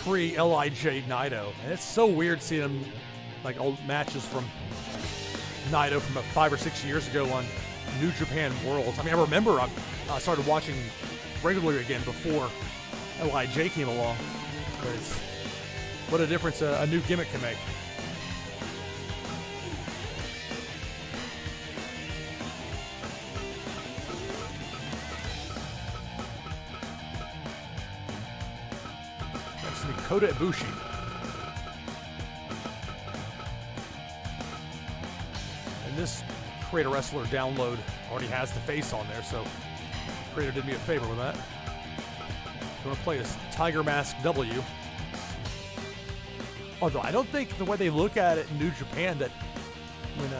pre-LIJ Naito. And it's so weird seeing him, like old matches from Naito from 5 or 6 years ago on New Japan Worlds. I mean, I remember I started watching regularly again before LIJ came along. But it's, what a difference a new gimmick can make. Kota Ibushi. And this Creator Wrestler download already has the face on there, so Creator did me a favor with that. I'm going to play as Tiger Mask W. Although I don't think the way they look at it in New Japan that when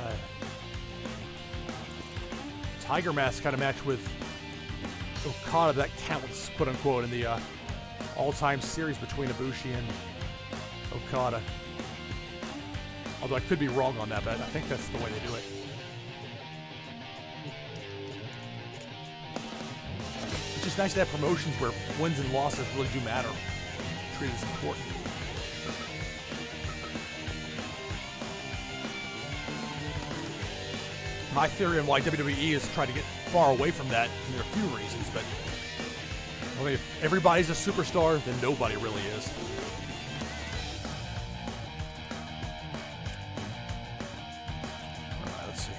Tiger Mask kind of match with Okada, that counts, quote unquote, in the all-time series between Ibushi and Okada. Although I could be wrong on that, but I think that's the way they do it. It's just nice to have promotions where wins and losses really do matter. Treated as important. My theory on why WWE is trying to get far away from that, and there are a few reasons, but I mean, if everybody's a superstar, then nobody really is. All right, let's see.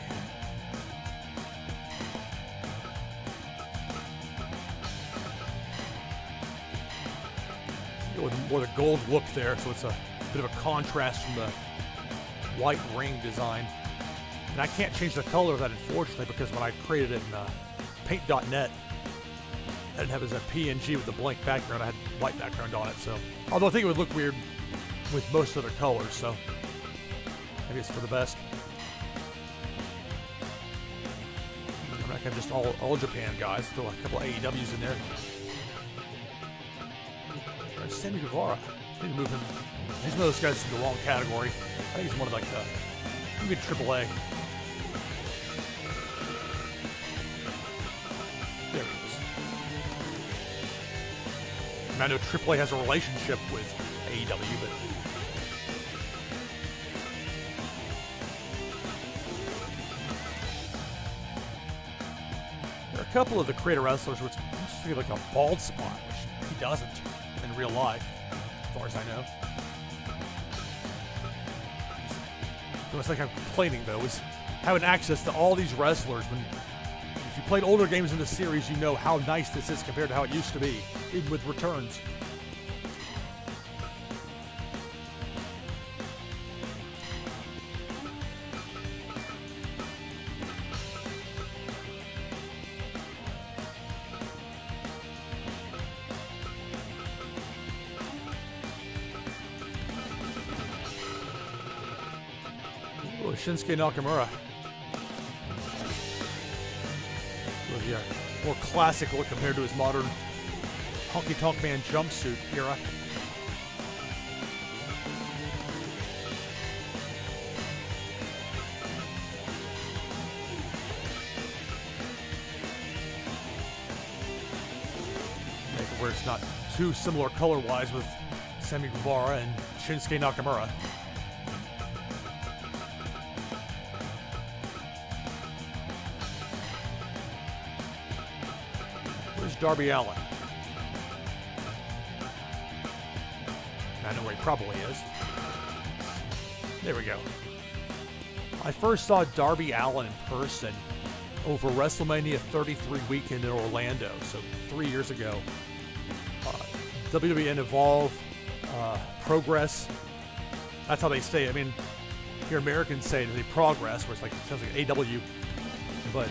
Go with more the gold look there, so it's a bit of a contrast from the white ring design. And I can't change the color of that, unfortunately, because when I created it in paint.net, I didn't have it as a PNG with a blank background. I had white background on it, so. Although I think it would look weird with most other colors, so maybe it's for the best. I'm not gonna just all Japan guys. Throw a couple of AEWs in there. There's Sammy Guevara. I need to move him. He's one of those guys in the wrong category. I think he's one of like the maybe AAA. There he is. I know AAA has a relationship with AEW, but there are a couple of the creator wrestlers which just feel like a bald spot, which he doesn't in real life, as far as I know. It's like I'm complaining though, is having access to all these wrestlers. When if you played older games in the series, you know how nice this is compared to how it used to be, even with returns. Shinsuke Nakamura. With the more classic look compared to his modern Honky Tonk Man jumpsuit era. Where it's not too similar color-wise with Sammy Guevara and Shinsuke Nakamura. Where's Darby Allin? I know where he probably is. There we go. I first saw Darby Allin in person over WrestleMania 33 weekend in Orlando, so 3 years ago. WWE and Evolve, Progress. That's how they say it. I mean, here Americans say it, they Progress, where it's like, it sounds like AW. But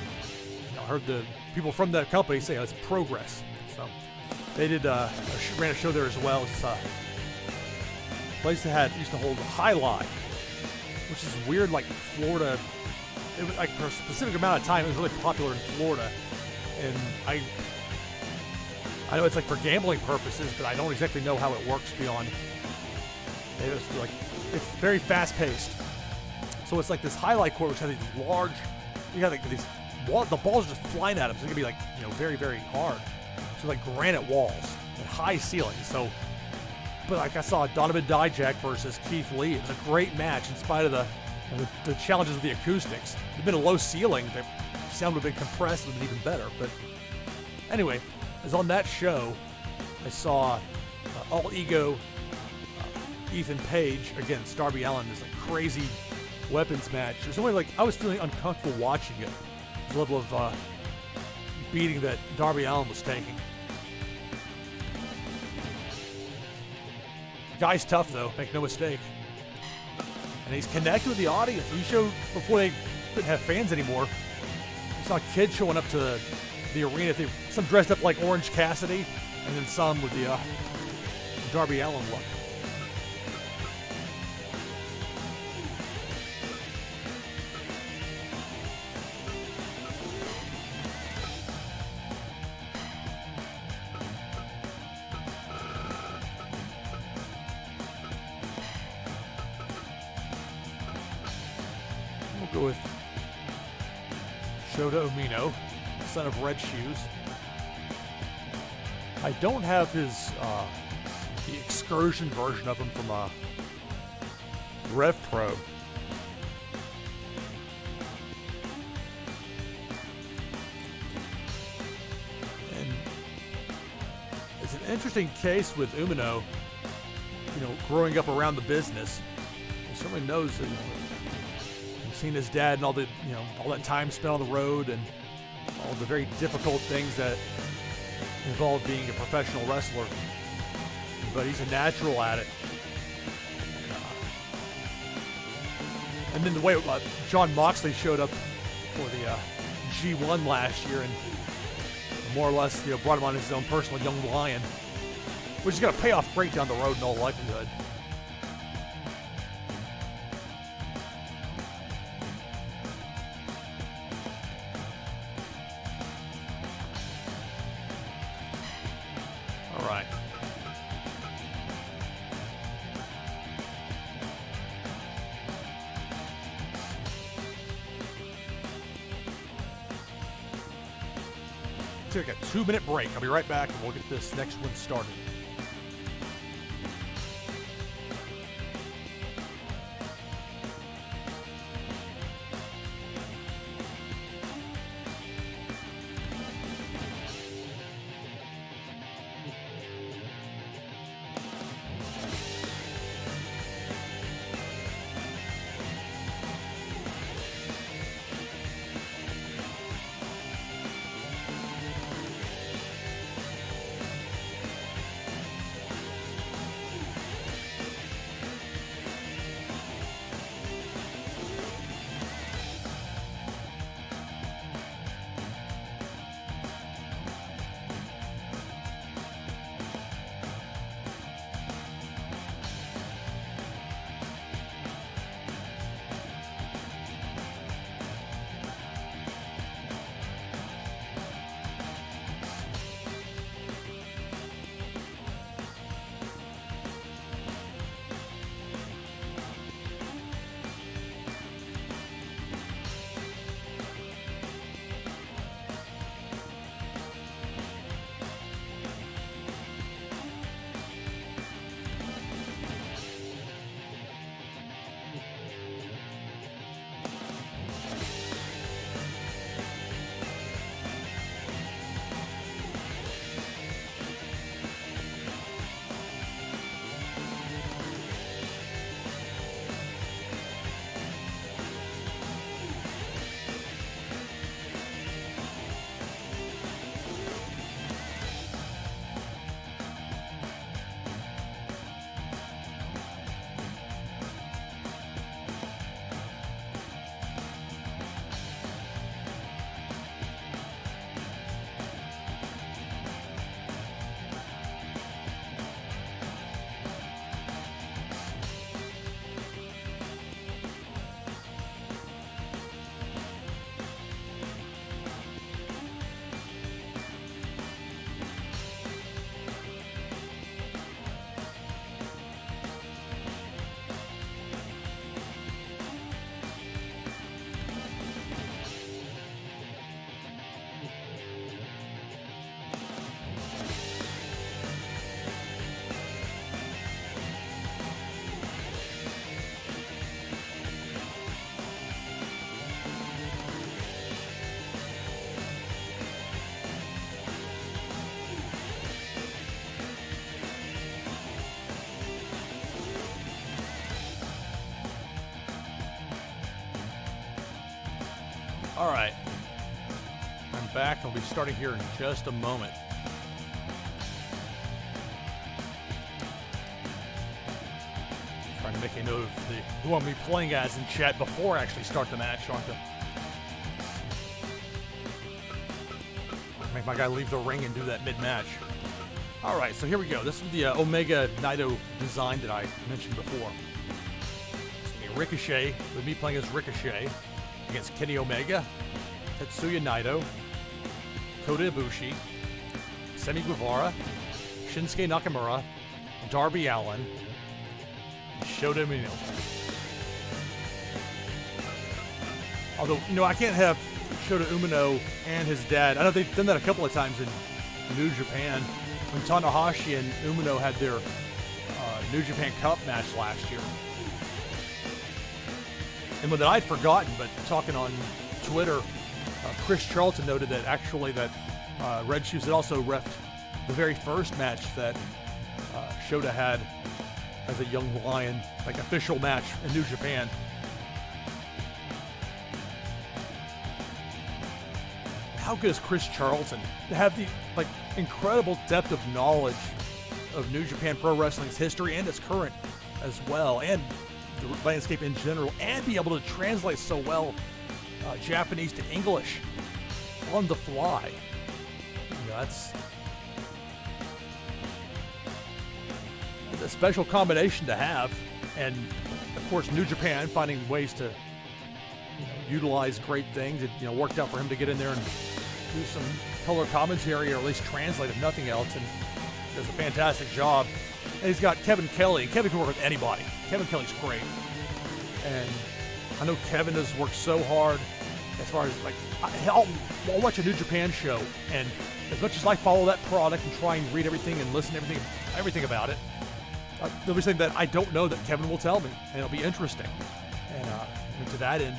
I heard the people from that company say it's Progress. So they did ran a show there as well. It's a place that used to hold a High Line, which is weird, like Florida. It was like for a specific amount of time, it was really popular in Florida. And I know it's like for gambling purposes, but I don't exactly know how it works beyond. It's very fast-paced. So it's like this highlight court, which has these large, you got like these the balls are just flying at them. So it's gonna be like, very, very hard. So like granite walls and high ceilings. So, but like I saw Donovan Dijak versus Keith Lee. It was a great match in spite of the challenges of the acoustics. If it had been a low ceiling, the sound would have been compressed, it would have been even better. But anyway. As on that show, I saw All Ego, Ethan Page against Darby Allin. This like crazy weapons match. There's only like I was feeling uncomfortable watching it. The level of beating that Darby Allin was taking. The guy's tough though, make no mistake. And he's connected with the audience. He showed before they didn't have fans anymore. I saw kids showing up to the arena. Some dressed up like Orange Cassidy, and then some with the Darby Allin look. We'll go with Shota Umino, son of Red Shoes. I don't have his the excursion version of him from Rev Pro. And it's an interesting case with Umino, growing up around the business. He certainly knows that, he's seen his dad and all the, all that time spent on the road and all the very difficult things that involve being a professional wrestler. But he's a natural at it. And then the way John Moxley showed up for the G1 last year and more or less brought him on his own personal young lion, which is going to pay off great down the road in all likelihood. Take a 2-minute break. I'll be right back and we'll get this next one started. All right. I'm back. I'll be starting here in just a moment. Trying to make a note of who I'm going to be playing as in chat before I actually start the match, aren't I? Make my guy leave the ring and do that mid-match. All right, so here we go. This is the Omega Naito design that I mentioned before. It's going to be Ricochet, with me playing as Ricochet, against Kenny Omega, Tetsuya Naito, Kota Ibushi, Sammy Guevara, Shinsuke Nakamura, Darby Allin, and Shota Umino. Although, I can't have Shota Umino and his dad. I know they've done that a couple of times in New Japan. When Tanahashi and Umino had their New Japan Cup match last year. And one that I'd forgotten, but talking on Twitter, Chris Charlton noted that actually that Red Shoes had also refed the very first match that Shota had as a young lion, like official match in New Japan. How good is Chris Charlton to have the incredible depth of knowledge of New Japan Pro Wrestling's history and its current as well, and the landscape in general, and be able to translate so well Japanese to English on the fly. That's a special combination to have, and of course New Japan finding ways to utilize great things. It worked out for him to get in there and do some color commentary, or at least translate if nothing else, and does a fantastic job. And he's got Kevin Kelly, and Kevin can work with anybody. Kevin Kelly's great, and I know Kevin has worked so hard as far as I'll watch a New Japan show, and as much as I follow that product and try and read everything and listen to everything about it, there'll be something that I don't know that Kevin will tell me, and it'll be interesting. And to that end,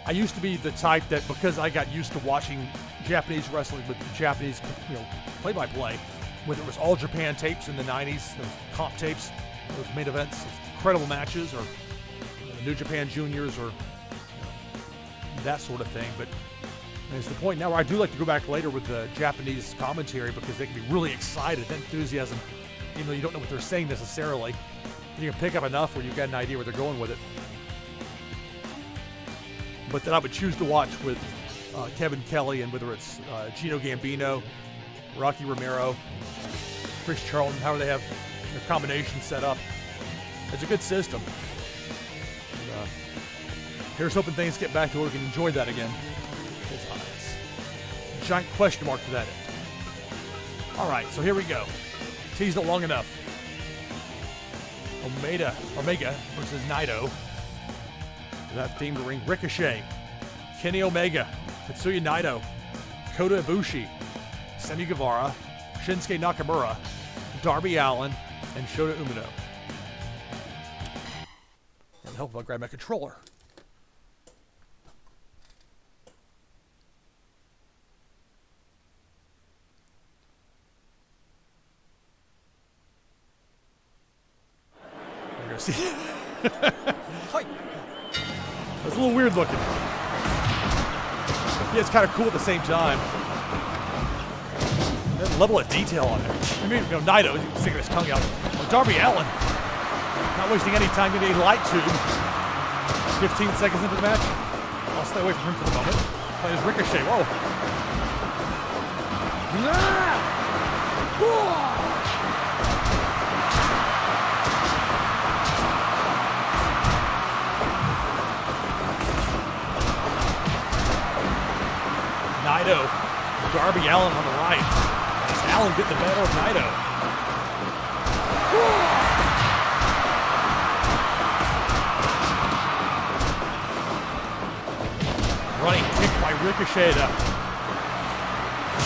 I used to be the type that, because I got used to watching Japanese wrestling with Japanese, play-by-play, whether it was All Japan tapes in the 90s, those comp tapes, those main events, those incredible matches, or New Japan Juniors, or that sort of thing. But it's the point now where I do like to go back later with the Japanese commentary, because they can be really excited, enthusiasm, even though you don't know what they're saying necessarily. You can pick up enough where you've got an idea where they're going with it. But that I would choose to watch with Kevin Kelly, and whether it's Gino Gambino, Rocky Romero, Chris Charlton, however they have their combination set up. It's a good system. And, here's hoping things get back to where we can enjoy that again. It's a giant question mark to that end. All right, so here we go. Teased it long enough. Omega versus Naito. That themed ring. Ricochet, Kenny Omega, Tetsuya Naito, Kota Ibushi, Sammy Guevara, Shinsuke Nakamura, Darby Allin, and Shota Umino. And help if I grab my controller. We're gonna see. It's a little weird looking. Yeah, it's kind of cool at the same time. That level of detail on it. I mean, Naito, he's sticking his tongue out. Well, Darby Allin, not wasting any time getting a light tube. 15 seconds into the match. I'll stay away from him for the moment. Playing as Ricochet. Whoa. Naito, Darby Allin on the right. As Allin get the better of Naito. Running kick by Ricochet to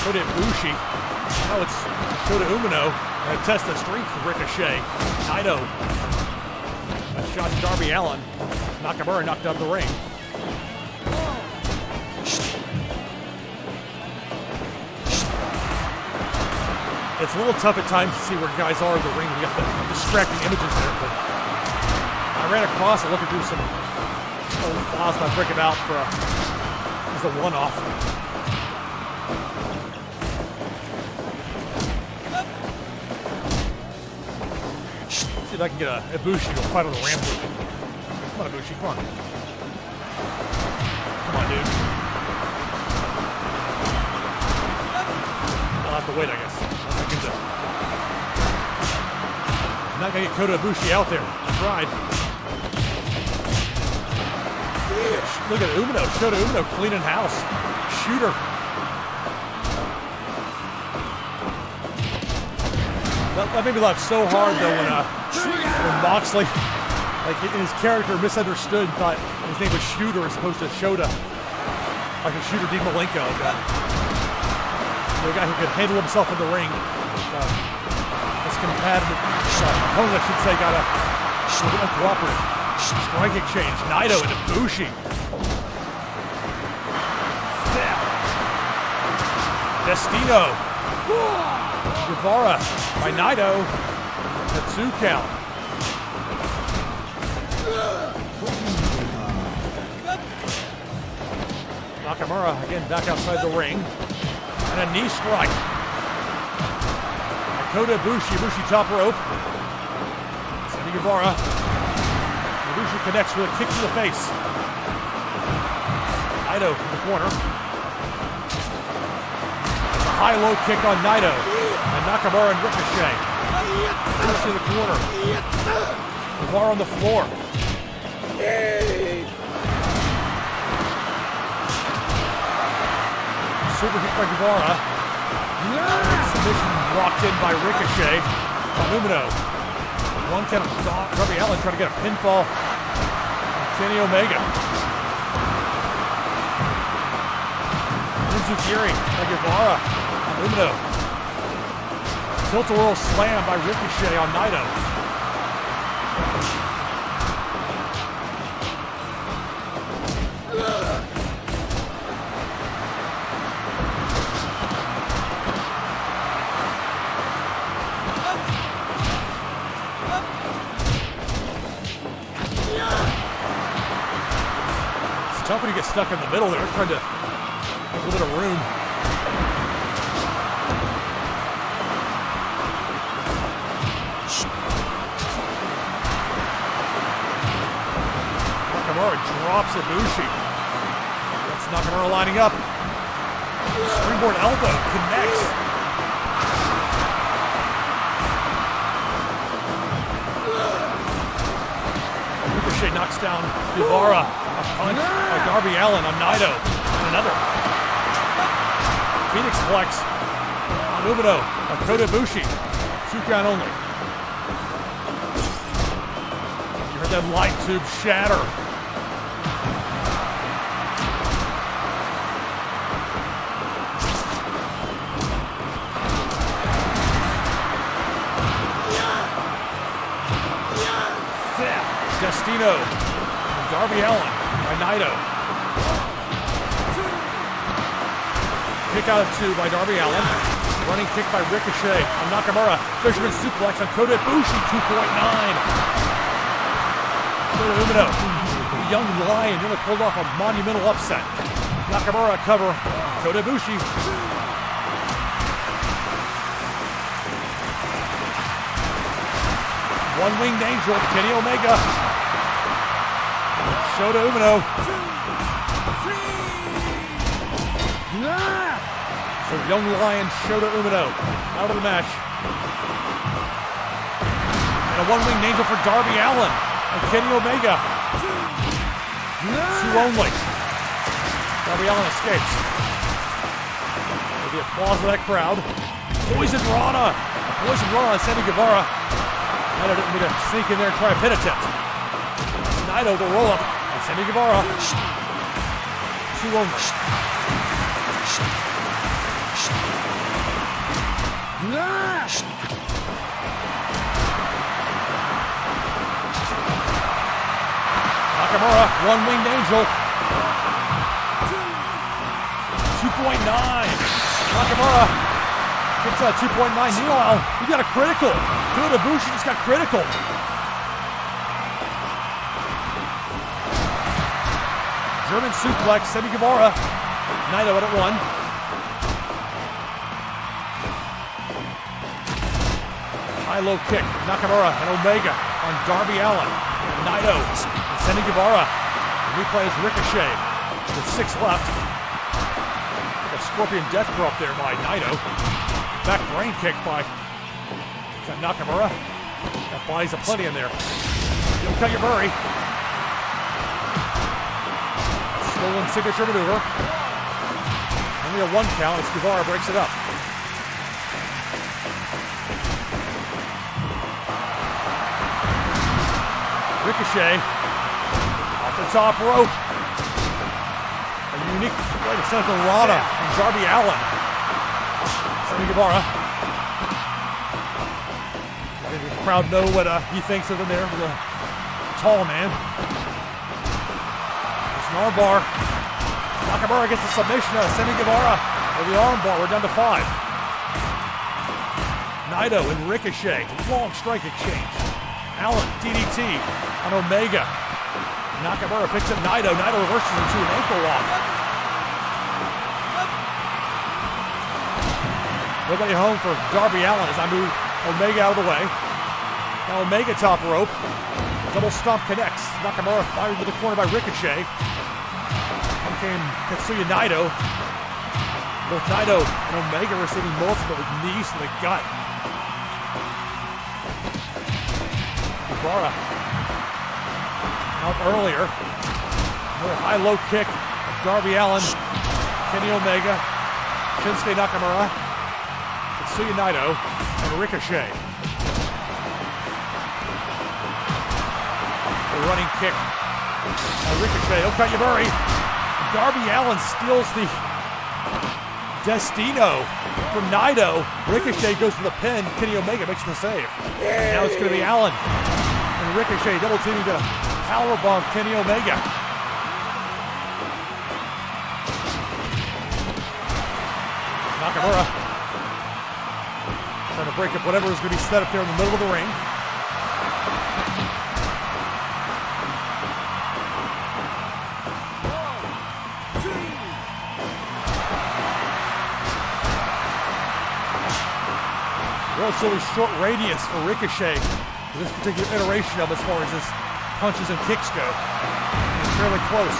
Kota Ibushi. Now it's Shota Umino. Gonna test the strength of Ricochet. Naito. A shot to Darby Allin. Nakamura knocked out of the ring. It's a little tough at times to see where guys are in the ring. We got the distracting images there, but I ran across it looking through some old I'll just break him out for just a one-off. See if I can get a Ibushi to fight on the ramp with me. Come on, Ibushi, come on. Come on, dude. I'll have to wait, I guess. I'm not going to get Kota Ibushi out there. I tried. Look at Umino. Shota Umino cleaning house. Shooter. That made me laugh so hard, though, when Moxley, like, in his character, misunderstood and thought his name was Shooter as opposed to Shota. Like a Shooter D. Malenko. The guy who could handle himself in the ring. His competitive opponent, I should say, got a uncooperative strike exchange. Naito and Ibushi. Destino. Guevara by Naito. Tetsuya. Nakamura again back outside the ring. And a knee strike. Kota Ibushi, Ibushi top rope. Sammy Guevara. Ibushi connects with a kick to the face. Naito in the corner. A high-low kick on Naito. And Nakamura and Ricochet. Ibushi in the corner. Guevara on the floor. Super kick by Guevara. Submission blocked in by Ricochet. Umino. One count of Darby Allin trying to get a pinfall on Kenny Omega. Enzukiri by Guevara on Umino. Tilt-a-whirl slam by Ricochet on Naito. Tough when you get stuck in the middle there, trying to make a little bit of room. Nakamura drops Ibushi. That's Nakamura lining up. Springboard elbow connects. Ricochet knocks down Guevara. A punch by Darby Allin on Naito. And another. Phoenix Flex on Umino. On Kota Ibushi. 2 count only. You heard that light tube shatter. Destino. Darby Allin by Naito. Kick out of 2 by Darby Allin. Running kick by Ricochet on Nakamura. Fisherman suplex on Kota Ibushi, 2.9. Kota Umino, the young lion, nearly pulled off a monumental upset. Nakamura cover. Kota Ibushi. One-winged angel, Kenny Omega. Shota Umino. So young lion Shota Umino out of the match. And a one-winged angel for Darby Allin and Kenny Omega. 2 only. Darby Allin escapes. There'll be applause for that crowd. Poison Rana. Poison Rana on Sammy Guevara. Naito didn't need to sneak in there and try a pin attempt. Naito the roll-up. Sammy Guevara. 2 only. Nakamura, one-winged angel. 2.9. Nakamura gets a 2.9. Meanwhile, you got a critical. Kota Ibushi just got critical. German suplex, Sammy Guevara. Naito at it 1. High-low kick, Nakamura and Omega on Darby Allin. Naito and Sammy Guevara. The replay is Ricochet with 6 left. A Scorpion Death Drop there by Naito. Back brain kick by Nakamura. That buys a plenty in there. You'll cut your bury. Stolen signature maneuver. Only a 1 count as Guevara breaks it up. Ricochet off the top rope. A unique way to send Rana and Darby Allin. Sammy Guevara. Letting the crowd know what he thinks of him there with a tall man. There's an armbar. Nakamura gets the submission out of Sammy Guevara with the armbar. We're down to 5. Naito and Ricochet. Long strike exchange. Allin, DDT on Omega. Nakamura picks up Naito. Naito reverses into an ankle lock. Nobody home for Darby Allin as I move Omega out of the way. Now Omega top rope. Double stomp connects. Nakamura fired to the corner by Ricochet. Then came Tetsuya Naito. Both Naito and Omega receiving multiple knees to the gut. Guevara out earlier. Another high-low kick of Darby Allin, Kenny Omega, Shinsuke Nakamura, Tetsuya Naito, and Ricochet. The running kick by Ricochet. He'll cut you bury. Darby Allin steals the Destino from Naito. Ricochet goes for the pin. Kenny Omega makes the save. Now it's going to be Allin and Ricochet double teaming to powerbomb Kenny Omega. Nakamura trying to break up whatever is going to be set up there in the middle of the ring. Relatively short radius for Ricochet for this particular iteration of as far as his punches and kicks go. It's fairly close.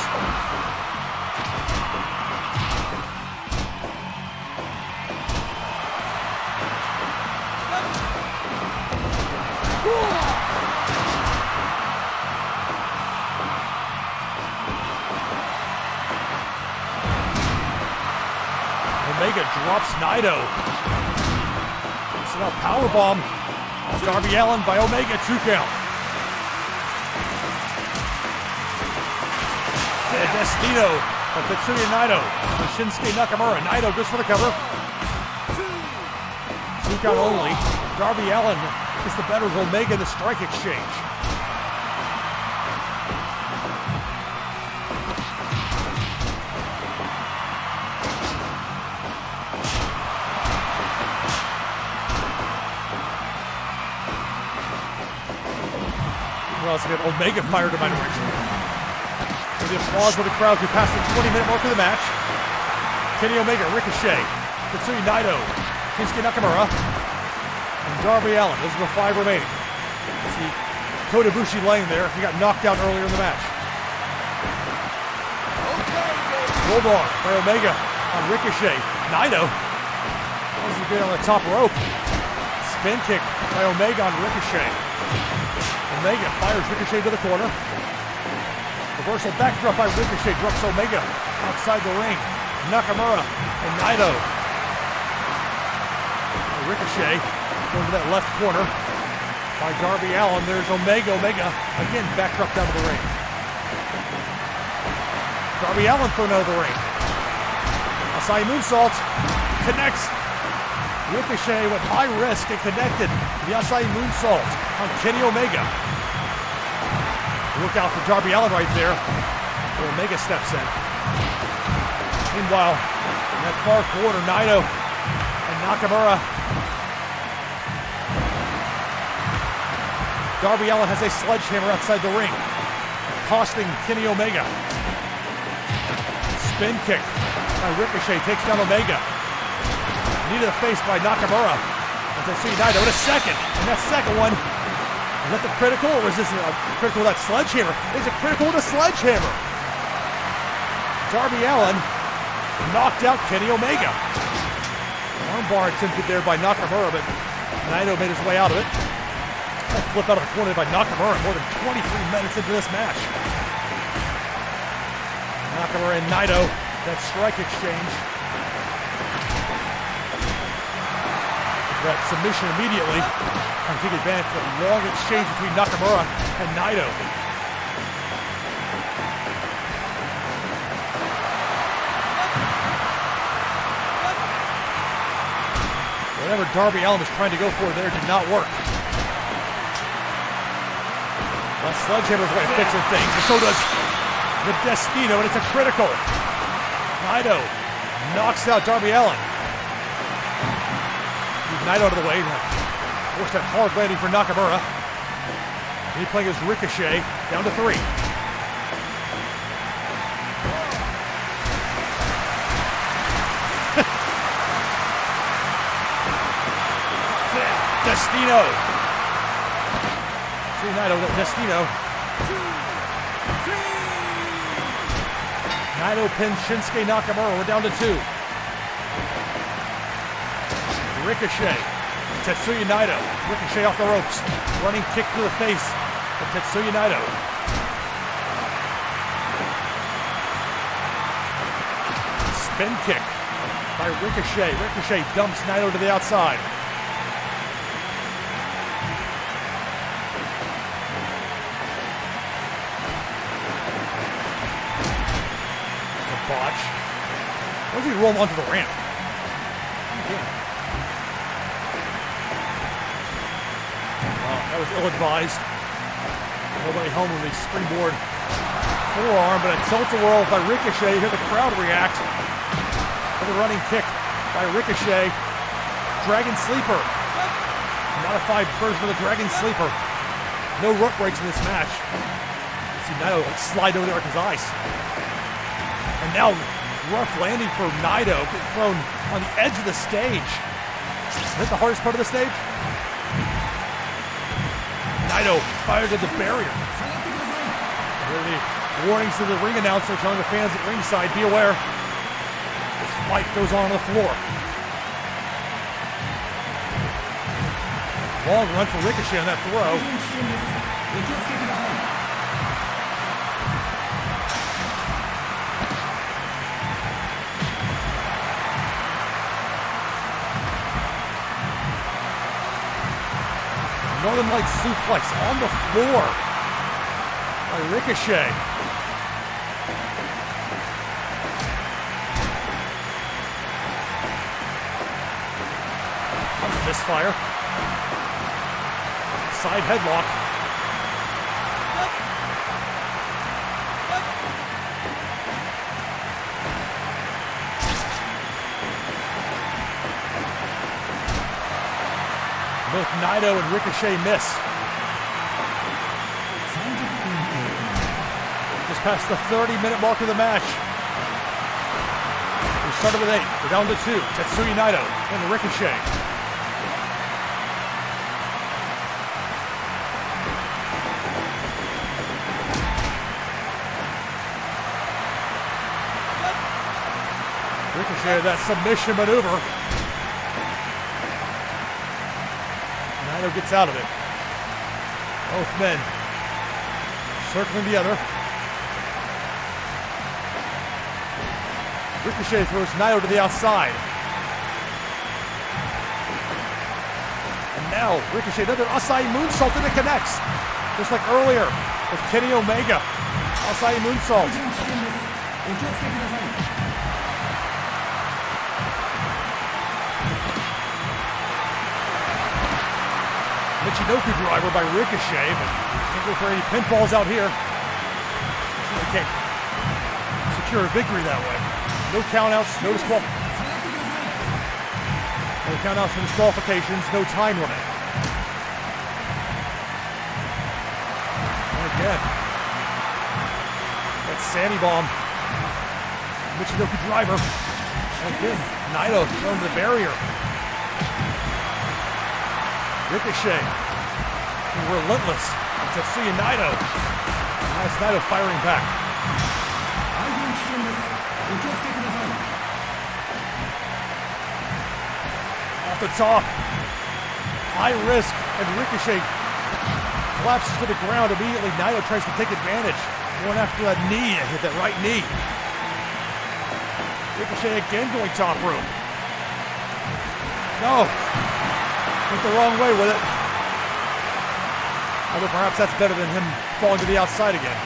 Omega drops Naito. Now powerbomb off Darby Allin by Omega, 2 count. Destino of Tetsuya Naito and Shinsuke Nakamura. Naito goes for the cover. 2 count only. Darby Allin gets the better of Omega in the strike exchange. Get Omega fired in my direction. With the applause of the crowd who passed the 20-minute mark of the match. Kenny Omega, Ricochet, Tetsuya Naito, Shinsuke Nakamura, and Darby Allin. Those are the 5 remaining. See Kota Ibushi laying there. He got knocked out earlier in the match. Bulldog by Omega on Ricochet. Naito. As he get on the top rope. Spin kick by Omega on Ricochet. Omega fires Ricochet to the corner. Reversal backdrop by Ricochet drops Omega outside the ring. Nakamura and Naito. Ricochet going to that left corner by Darby Allin. There's Omega. Omega again backdrop down to the ring. Darby Allin thrown out of the ring. Asai moonsault connects. Ricochet with high risk and connected. The Asai moonsault on Kenny Omega. Look out for Darby Allin right there. Omega steps in. Meanwhile, in that far corner, Naito and Nakamura. Darby Allin has a sledgehammer outside the ring, costing Kenny Omega. Spin kick by Ricochet takes down Omega. Knee to the face by Nakamura. And Tetsuya Naito in a second. And that second one, is that the critical or is this a critical with that sledgehammer? It's a critical with a sledgehammer. Darby Allin knocked out Kenny Omega. Armbar attempted there by Nakamura, but Naito made his way out of it. That flip out of the corner by Nakamura more than 23 minutes into this match. Nakamura and Naito, that strike exchange. That submission immediately. Trying to take advantage of the long exchange between Nakamura and Naito. Whatever Darby Allin was trying to go for there did not work. That sledgehammer's way of fixing things, and so does the Destino, and it's a critical. Naito knocks out Darby Allin. Move Naito out of the way. Force that hard landing for Nakamura. And he playing his Ricochet down to 3. Destino. See Naito with Destino. Naito pins Shinsuke Nakamura. We're down to 2. Ricochet. Tetsuya Naito. Ricochet off the ropes. Running kick to the face of Tetsuya Naito. Spin kick by Ricochet. Ricochet dumps Naito to the outside. Botch. Why does he roll onto the ramp? That was ill-advised. Nobody home with a springboard forearm, but a tilt-a-whirl by Ricochet. You hear the crowd react. With a running kick by Ricochet. Dragon Sleeper. Modified version of the Dragon Sleeper. No rope breaks in this match. You see Naito slide over there like his ice. And now, rough landing for Naito, getting thrown on the edge of the stage. Is that the hardest part of the stage? Naito fired at the barrier. Here the warnings to the ring announcer telling the fans at ringside, be aware. This fight goes on the floor. Long run for Ricochet on that throw. Northern Lights suplex on the floor by Ricochet. That's a misfire. Side headlock. Both Naito and Ricochet miss. Just past the 30-minute mark of the match. We started with 8. We're down to 2. Tetsuya Naito and Ricochet. Ricochet, that submission maneuver. Naito gets out of it. Both men circling the other. Ricochet throws Naito to the outside. And now Ricochet, another Asai moonsault, and it connects. Just like earlier with Kenny Omega. Asai moonsault. Michinoku driver by Ricochet, but can't go for any pinfalls out here. They can't secure a victory that way. No countouts, no countouts for disqualifications, no time limit. And again, that Sammy bomb Michinoku driver. And again, Naito thrown to the barrier. Ricochet, relentless. Tetsuya Naito. Nice Naito firing back. Off the top. High risk, and Ricochet collapses to the ground. Immediately, Naito tries to take advantage. Going after that knee, hit that right knee. Ricochet again going top rope. No. Went the wrong way with it. Although perhaps that's better than him falling to the outside again.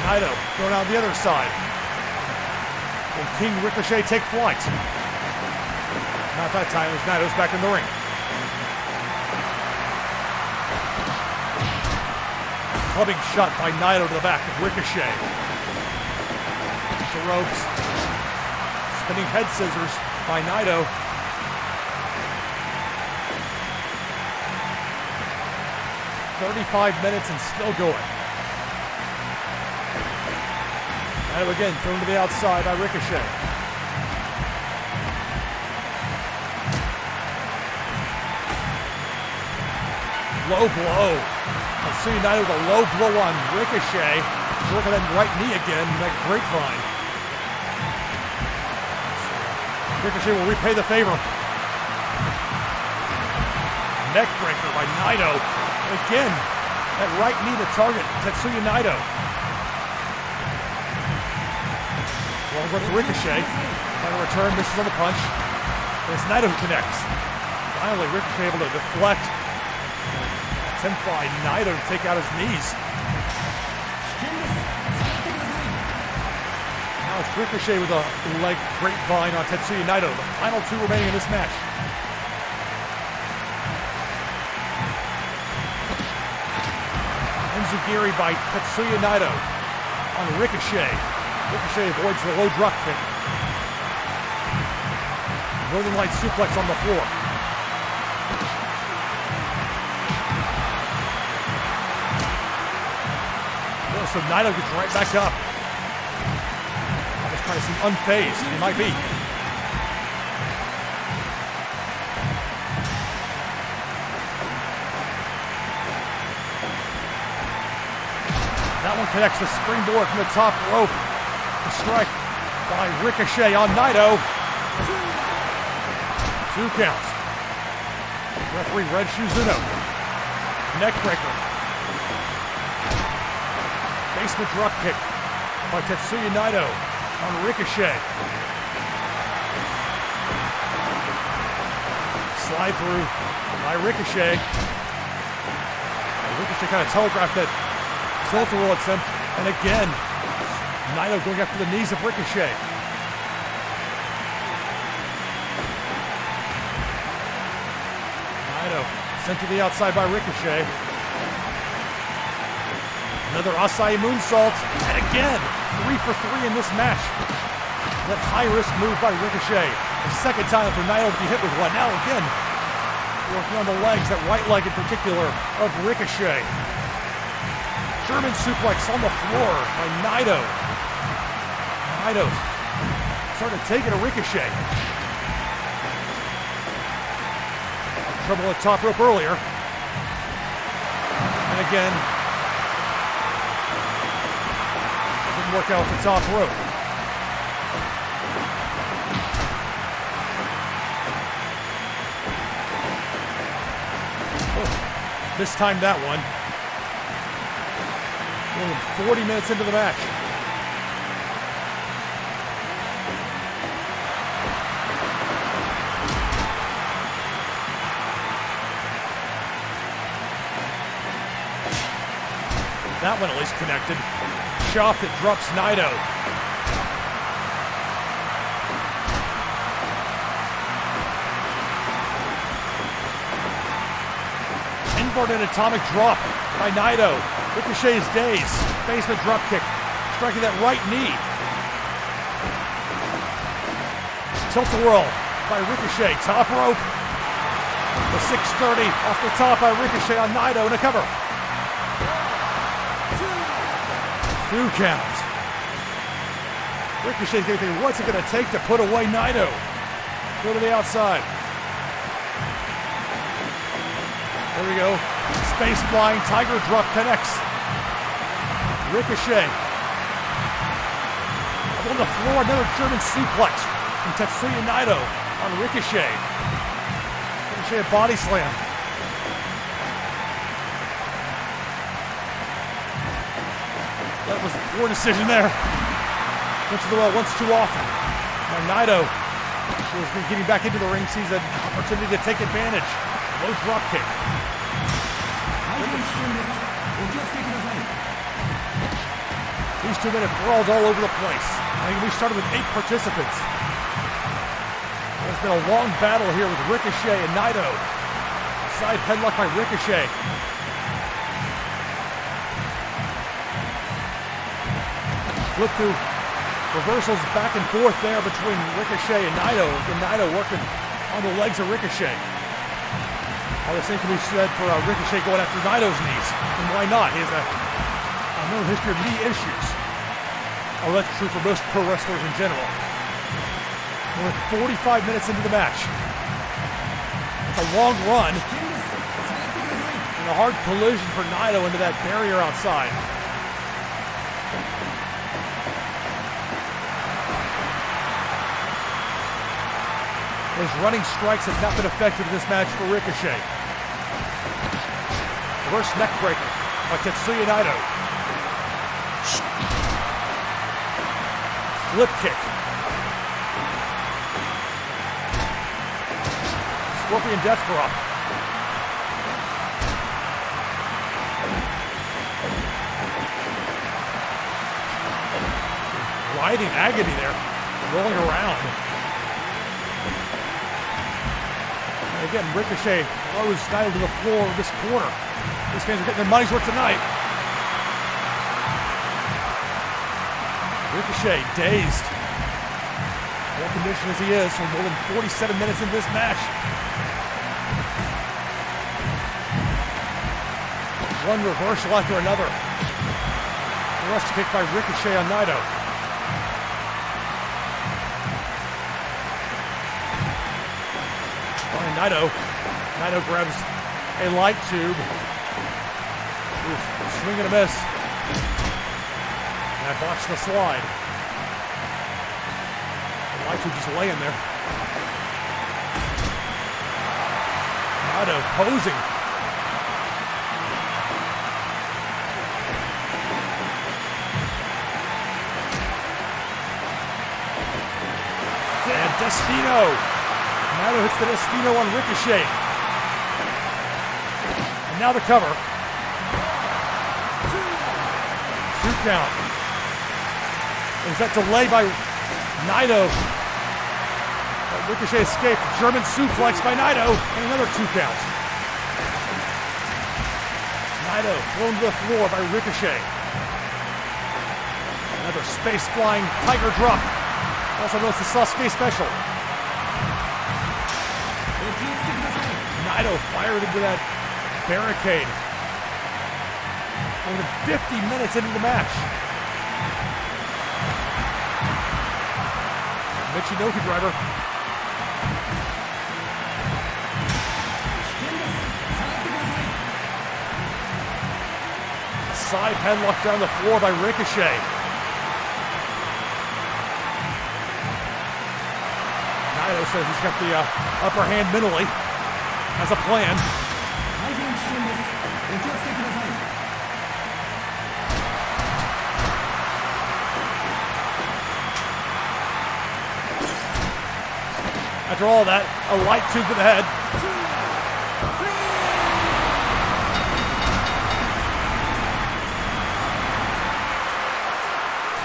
Naito going out the other side. Will King Ricochet take flight? Not that time, as Naito's back in the ring. Clubbing shot by Naito to the back of Ricochet. The ropes. Spinning head scissors by Naito. "35 minutes and still going." Naito again thrown to the outside by Ricochet. Low blow. Let's see Naito with a low blow on Ricochet. Working that right knee again, that grapevine. Ricochet will repay the favor. Neck breaker by Naito. And again, that right knee to target Tetsuya Naito. Long run to Ricochet. Trying to return, misses on the punch. And it's Naito who connects. Finally, Ricochet able to deflect. Attempt by Naito to take out his knees. Now it's Ricochet with a leg grapevine on Tetsuya Naito. The final two remaining in this match. Enziguri by Tetsuya Naito on Ricochet. Ricochet avoids the low drop kick. Northern Light suplex on the floor. So Naito gets right back up. Almost trying to seem unfazed. He might be. That one connects the springboard from the top rope. A strike by Ricochet on Naito. 2 counts. Referee Red Shoes Uno. Neck breaker. Basement drop kick by Tetsuya Naito on Ricochet. Slide through by Ricochet. Ricochet kind of telegraphed that tilt-a-whirl attempt. And again, Naito going after the knees of Ricochet. Naito sent to the outside by Ricochet. Another Asai moonsault, and again, 3 for 3 in this match. That high-risk move by Ricochet. The second time for Naito to be hit with one. Now again, working on the legs, that right leg in particular, of Ricochet. German suplex on the floor by Naito. Naito starting to take it to Ricochet. Trouble at top rope earlier. And again, work out the top rope. Oh, mistimed that one. More than 40 minutes into the match. That one at least connected. Chop that drops Naito. Inverted atomic drop by Naito. Ricochet's days. Basement drop kick. Striking that right knee. Tilt-a-whirl by Ricochet. Top rope. The 630 off the top by Ricochet on Naito in a cover. 2 counts. Ricochet's going to think, what's it going to take to put away Naito? Go to the outside. There we go. Space flying tiger drop connects. Ricochet. Up on the floor, another German suplex from Tetsuya Naito on Ricochet. Ricochet a body slam. That was a poor decision there. Went to the well once too often. Now Naito, who has been getting back into the ring, sees an opportunity to take advantage. Low drop kick. These 2 minutes brawled all over the place. I think we started with 8 participants. There's been a long battle here with Ricochet and Naito. Side headlock by Ricochet. Flip through reversals back and forth there between Ricochet and Naito. And Naito working on the legs of Ricochet. All the same can be said for Ricochet going after Naito's knees. And why not? He has a known history of knee issues. Oh, that's true for most pro wrestlers in general. We're 45 minutes into the match. It's a long run. And a hard collision for Naito into that barrier outside. His running strikes have not been effective in this match for Ricochet. Reverse neck breaker by Tetsuya Naito. Flip kick. Scorpion death drop. Riding agony there, rolling around. And again, Ricochet throws Naito to the floor of this corner. These fans are getting their money's worth tonight. Ricochet dazed. More conditioned as he is for more than 47 minutes in this match. One reversal after another. Thrust kick by Ricochet on Naito. Naito grabs a light tube. Oof, swing and a miss. And I botched the slide. The light tube just laying there. Naito posing. And Destino. Naito hits the Destino on Ricochet. And now the cover. 2 count. Is that delay by Naito? Ricochet escaped. German suplex by Naito. And another 2 count. Naito thrown to the floor by Ricochet. Another space flying tiger drop. Also known as the Sasuke special. Naito fired into that barricade. More than 50 minutes into the match. Michinoku driver. Side headlock down the floor by Ricochet. Naito says he's got the upper hand mentally. Has a plan. After all that, a light tube to the head.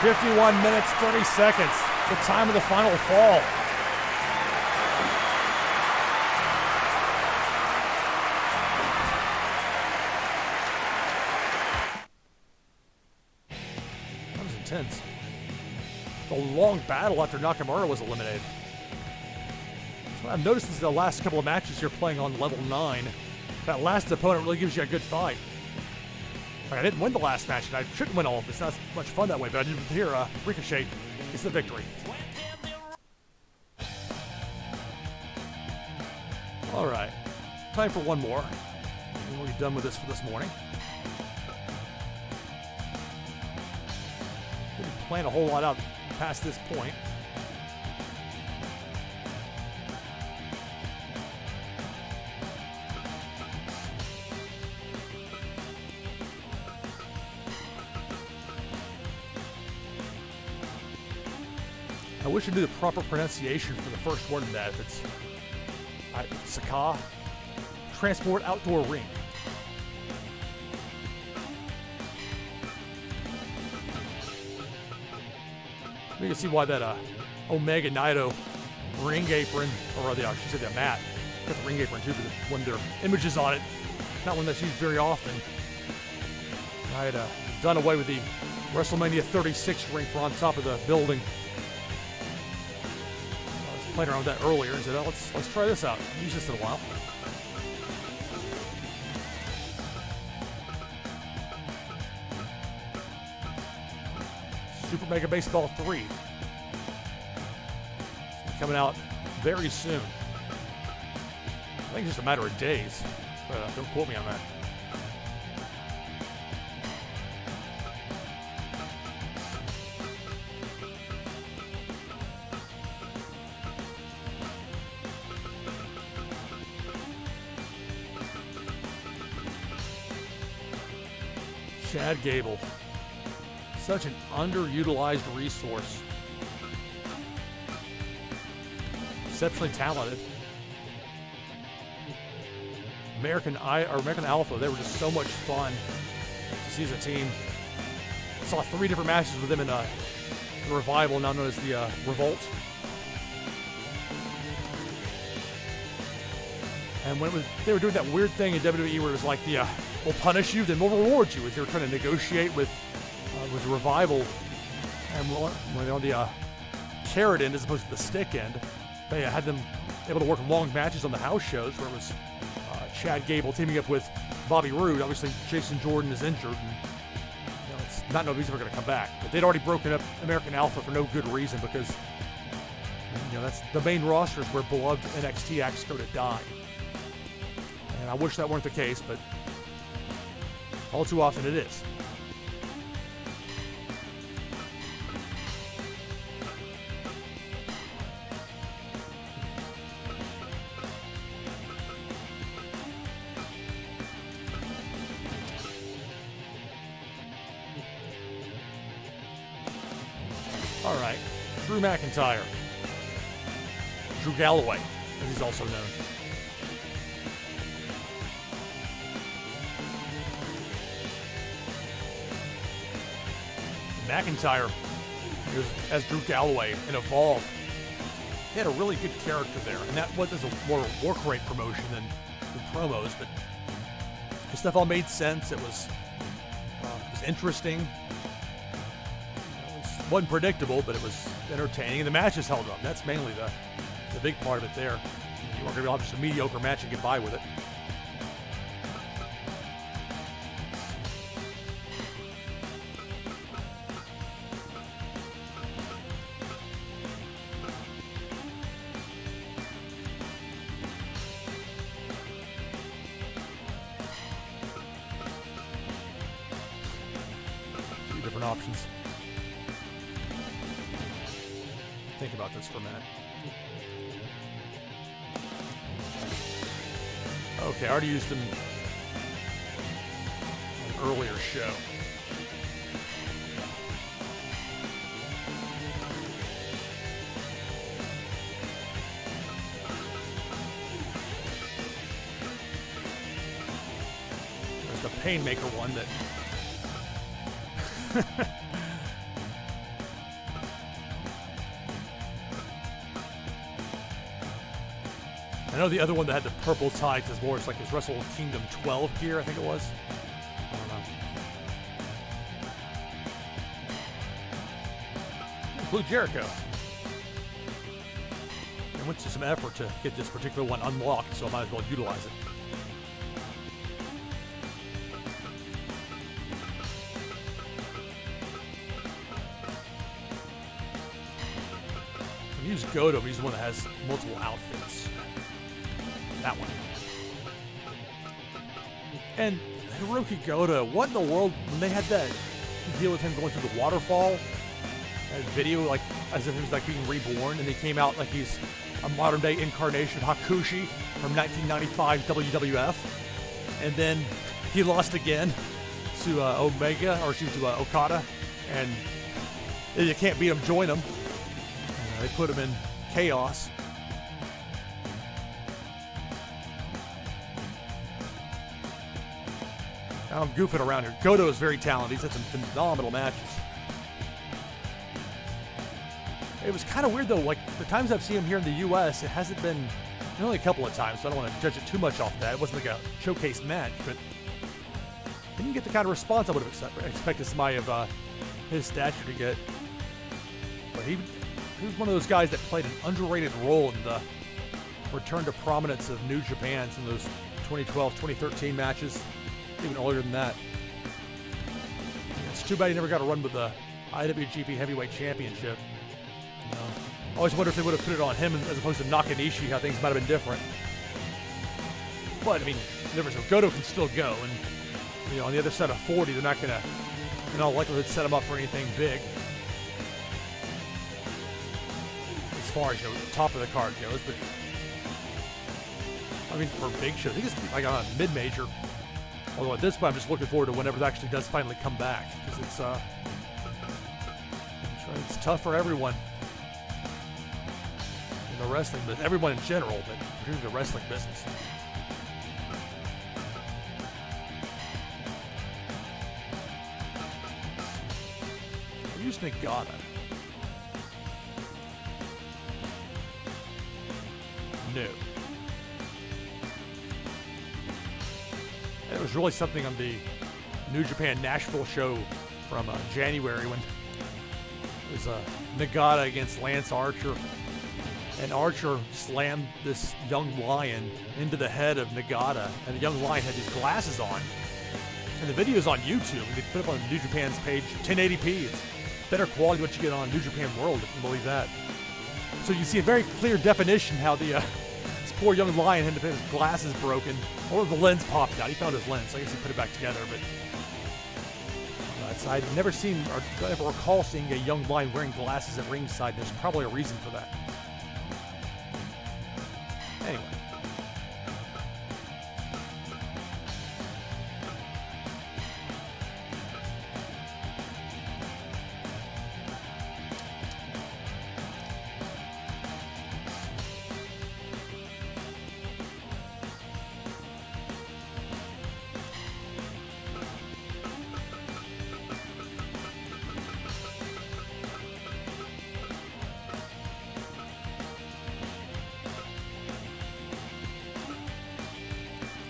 51 minutes, 30 seconds. The time of the final fall. That was intense. A long battle after Nakamura was eliminated. So I've noticed this is the last couple of matches you're playing on level 9. That last opponent really gives you a good fight. Like, I didn't win the last match, and I shouldn't win all of this. It's not as much fun that way, but I did here. Ricochet gets the victory. All right, time for one more. We'll be done with this for this morning. Didn't plan a whole lot out past this point. I wish I knew the proper pronunciation for the first word in that. If it's Saka, Transport Outdoor Rink. You can see why that Omega Naito ring apron, or I should say the mat, got the ring apron too, but when there are images on it, not one that's used very often. I had done away with the WrestleMania 36 ring for on top of the building. I was playing around with that earlier and said, oh, let's try this out. I've used this in a while. Super Mega Baseball 3. Coming out very soon. I think it's just a matter of days. But don't quote me on that. Chad Gable. Such an underutilized resource. Exceptionally talented. American Alpha, they were just so much fun to see as a team. Saw 3 different matches with them in the Revival, now known as the Revolt. And when they were doing that weird thing in WWE where it was like we'll punish you, then we'll reward you, as they were trying to negotiate with the Revival, and when they're on the carrot end as opposed to the stick end, they had them able to work long matches on the house shows where it was Chad Gable teaming up with Bobby Roode. Obviously, Jason Jordan is injured, and it's not no reason we're going to come back. But they'd already broken up American Alpha for no good reason because that's the main roster is where beloved NXT acts go to die. And I wish that weren't the case, but all too often it is. All right, Drew McIntyre. Drew Galloway, as he's also known. McIntyre, as Drew Galloway in Evolve, he had a really good character there, and that was a more work rate promotion than promos, but the stuff all made sense. It was interesting. It wasn't predictable, but it was entertaining, and the matches held up. That's mainly the big part of it there. You weren't going to be able to have just a mediocre match and get by with it. Different options. Think about this for a minute. Okay, I already used them on an earlier show. There's the Painmaker one that I know the other one that had the purple tie is more, it's like his Wrestle Kingdom 12 gear, I think it was. I don't know. Include Jericho. I went to some effort to get this particular one unlocked, so I might as well utilize it. use Goto, he's the one that has multiple outfits. That one. And Hiroki Goto, what in the world, when they had that deal with him going through the waterfall, that video, like, as if he was, like, being reborn, and he came out like he's a modern-day incarnation of Hakushi from 1995 WWF, and then he lost again to Omega, or excuse me, to Okada, and if you can't beat him, join him. They put him in chaos. I'm goofing around here. Goto is very talented. He's had some phenomenal matches. It was kind of weird, though. Like, the times I've seen him here in the U.S., it hasn't been only a couple of times, so I don't want to judge it too much off that. It wasn't like a showcase match, but he didn't get the kind of response I would have expected somebody of his stature to get. But he was one of those guys that played an underrated role in the return to prominence of New Japan in those 2012, 2013 matches, even earlier than that. It's too bad he never got a run with the IWGP Heavyweight Championship. You know, I always wonder if they would have put it on him as opposed to Nakanishi, how things might have been different. But, I mean, never so. Goto can still go, and, you know, on the other side of 40, they're not going to, in all likelihood, set him up for anything big. As far as, you know, top of the card goes, but I mean, for big shows, I think it's like on a mid-major. Although at this point, I'm just looking forward to whenever it actually does finally come back, because it's tough for everyone in the wrestling, but everyone in general, but particularly the wrestling business. I use Nikita. No. And it was really something on the New Japan Nashville show from January when it was Nagata against Lance Archer. And Archer slammed this young lion into the head of Nagata. And the young lion had his glasses on. And the video's on YouTube. And they put it up on New Japan's page, 1080p. It's better quality than what you get on New Japan World, if you believe that. So you see a very clear definition how the this poor young lion had his glasses broken, or the lens popped out. He found his lens, so I guess he put it back together. But I'd never seen or ever recall seeing a young lion wearing glasses at ringside. There's probably a reason for that. Anyway.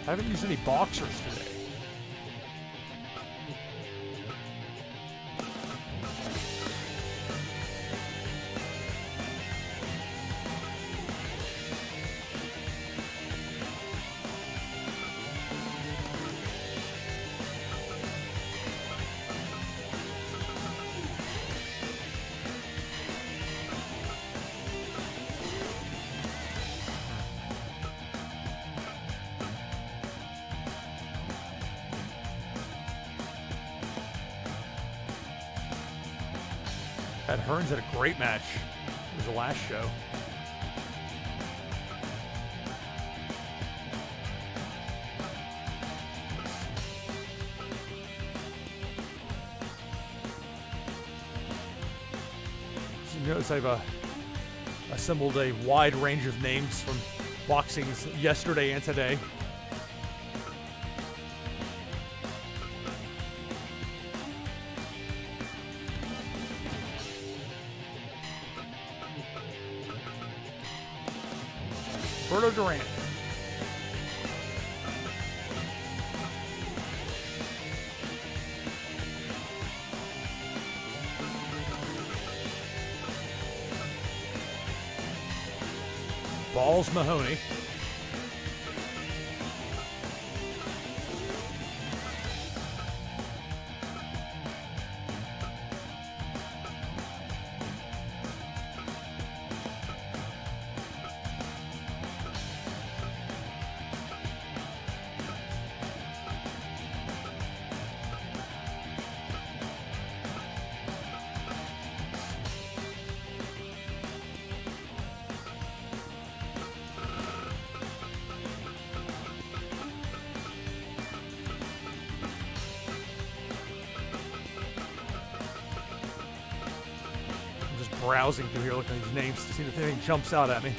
I haven't used any boxers today. Hearns had a great match. It was the last show. So you notice I've assembled a wide range of names from boxing's yesterday and today. Durant. Balls Mahoney. browsing through here, looking at these names, seeing if anything jumps out at me.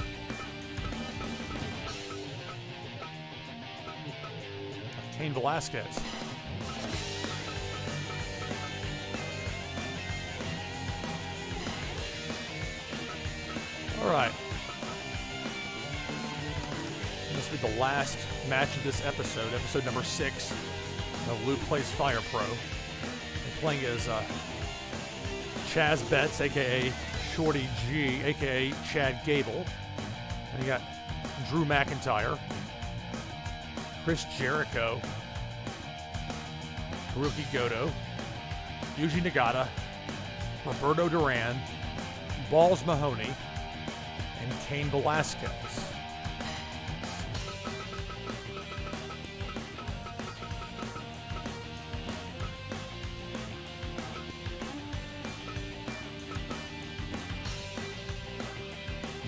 Cain Velasquez. All right. This will be the last match of this episode, episode number 6 of Luke Plays Fire Pro. They're playing as Chaz Betts, a.k.a. Shorty G, a.k.a. Chad Gable. And you got Drew McIntyre, Chris Jericho, Hiroki Goto, Yuji Nagata, Roberto Duran, Balls Mahoney, and Cain Velasquez.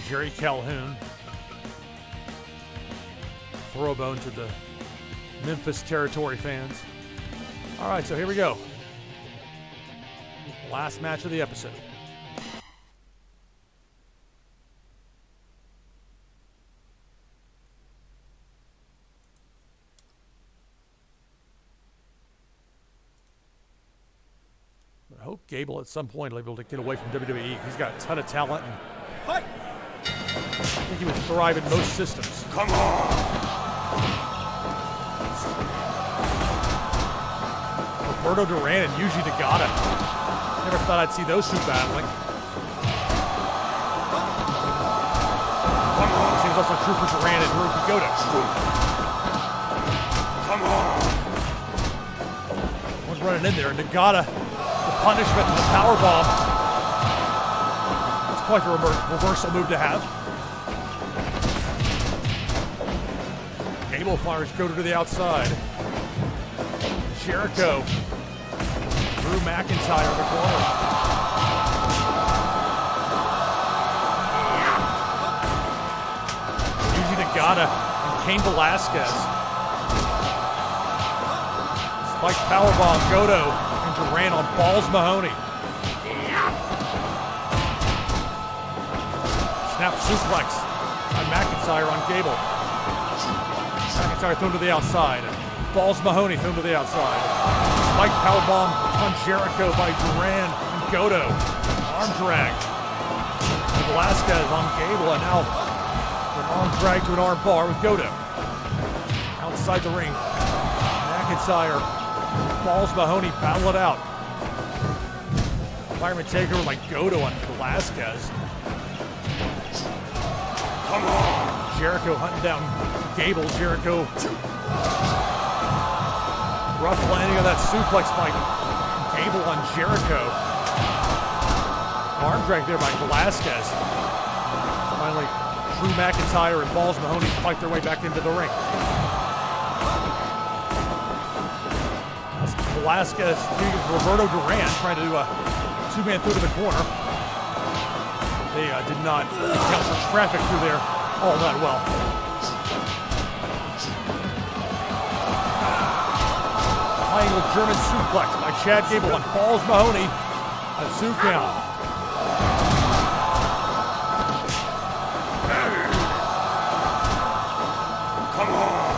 Jerry Calhoun. Throw a bone to the Memphis Territory fans. All right, so here we go. Last match of the episode. I hope Gable at some point will be able to get away from WWE. He's got a ton of talent. And Fight! I think he would thrive in most systems. Come on! Roberto Duran and Yuji Nagata. Never thought I'd see those two battling. Seems also true for Duran and Hiroki Goto. Come on! One's running in there, and Nagata, the punishment and the powerbomb. That's quite a reversal move to have. Gable fires Goto to the outside. Jericho. Drew McIntyre in the corner. Yuji Nagata and Cain Velasquez. Spike powerbomb, Goto and Duran on Balls Mahoney. Snap suplex by McIntyre on Gable. McIntyre thrown to the outside. Balls Mahoney thrown to the outside. Spike powerbomb on Jericho by Duran and Goto. Arm drag. And Velasquez on Gable, and now an arm drag to an arm bar with Goto. Outside the ring. McIntyre, Balls Mahoney battle it out. Fireman takeover by Goto on Velasquez. Come on! Jericho hunting down Gable. Jericho. Rough landing on that suplex by Gable on Jericho. Arm drag there by Velasquez. Finally, Drew McIntyre and Balls Mahoney fight their way back into the ring. That's Velasquez, Roberto Duran trying to do a two-man through to the corner. They did not account for traffic through there all that well. Triangle German suplex by Chad Gable on Balls Mahoney. A 2 count. Come on!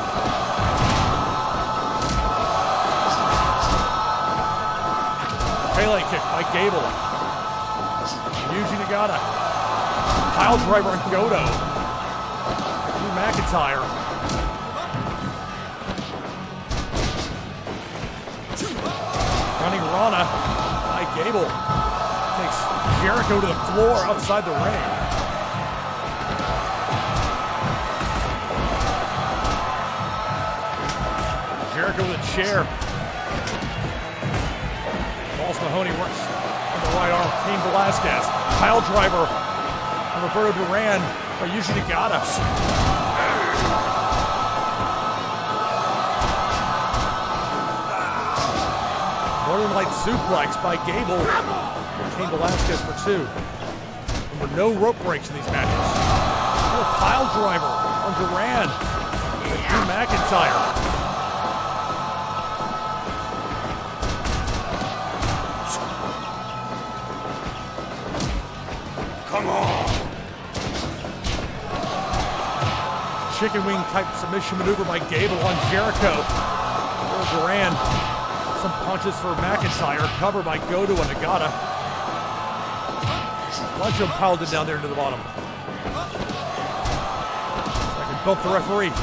Pele kick by Gable. Yuji Nagata. Pile driver on Goto. Drew McIntyre. Running Rana by Gable. Takes Jericho to the floor outside the ring. Jericho with a chair. Balls Mahoney works on the right arm. Cain Velasquez. Pile driver on Roberto Duran by Yuji Nagata. Northern Light suplex by Gable. Cain Velasquez for 2. There were no rope breaks in these matches. A pile driver on Duran and Drew McIntyre. Come on. Chicken wing type submission maneuver by Gable on Jericho. Duran. Some punches for McIntyre. Covered by Goto and Nagata. Bunch of them piled it down there into the bottom. I can bump the referee.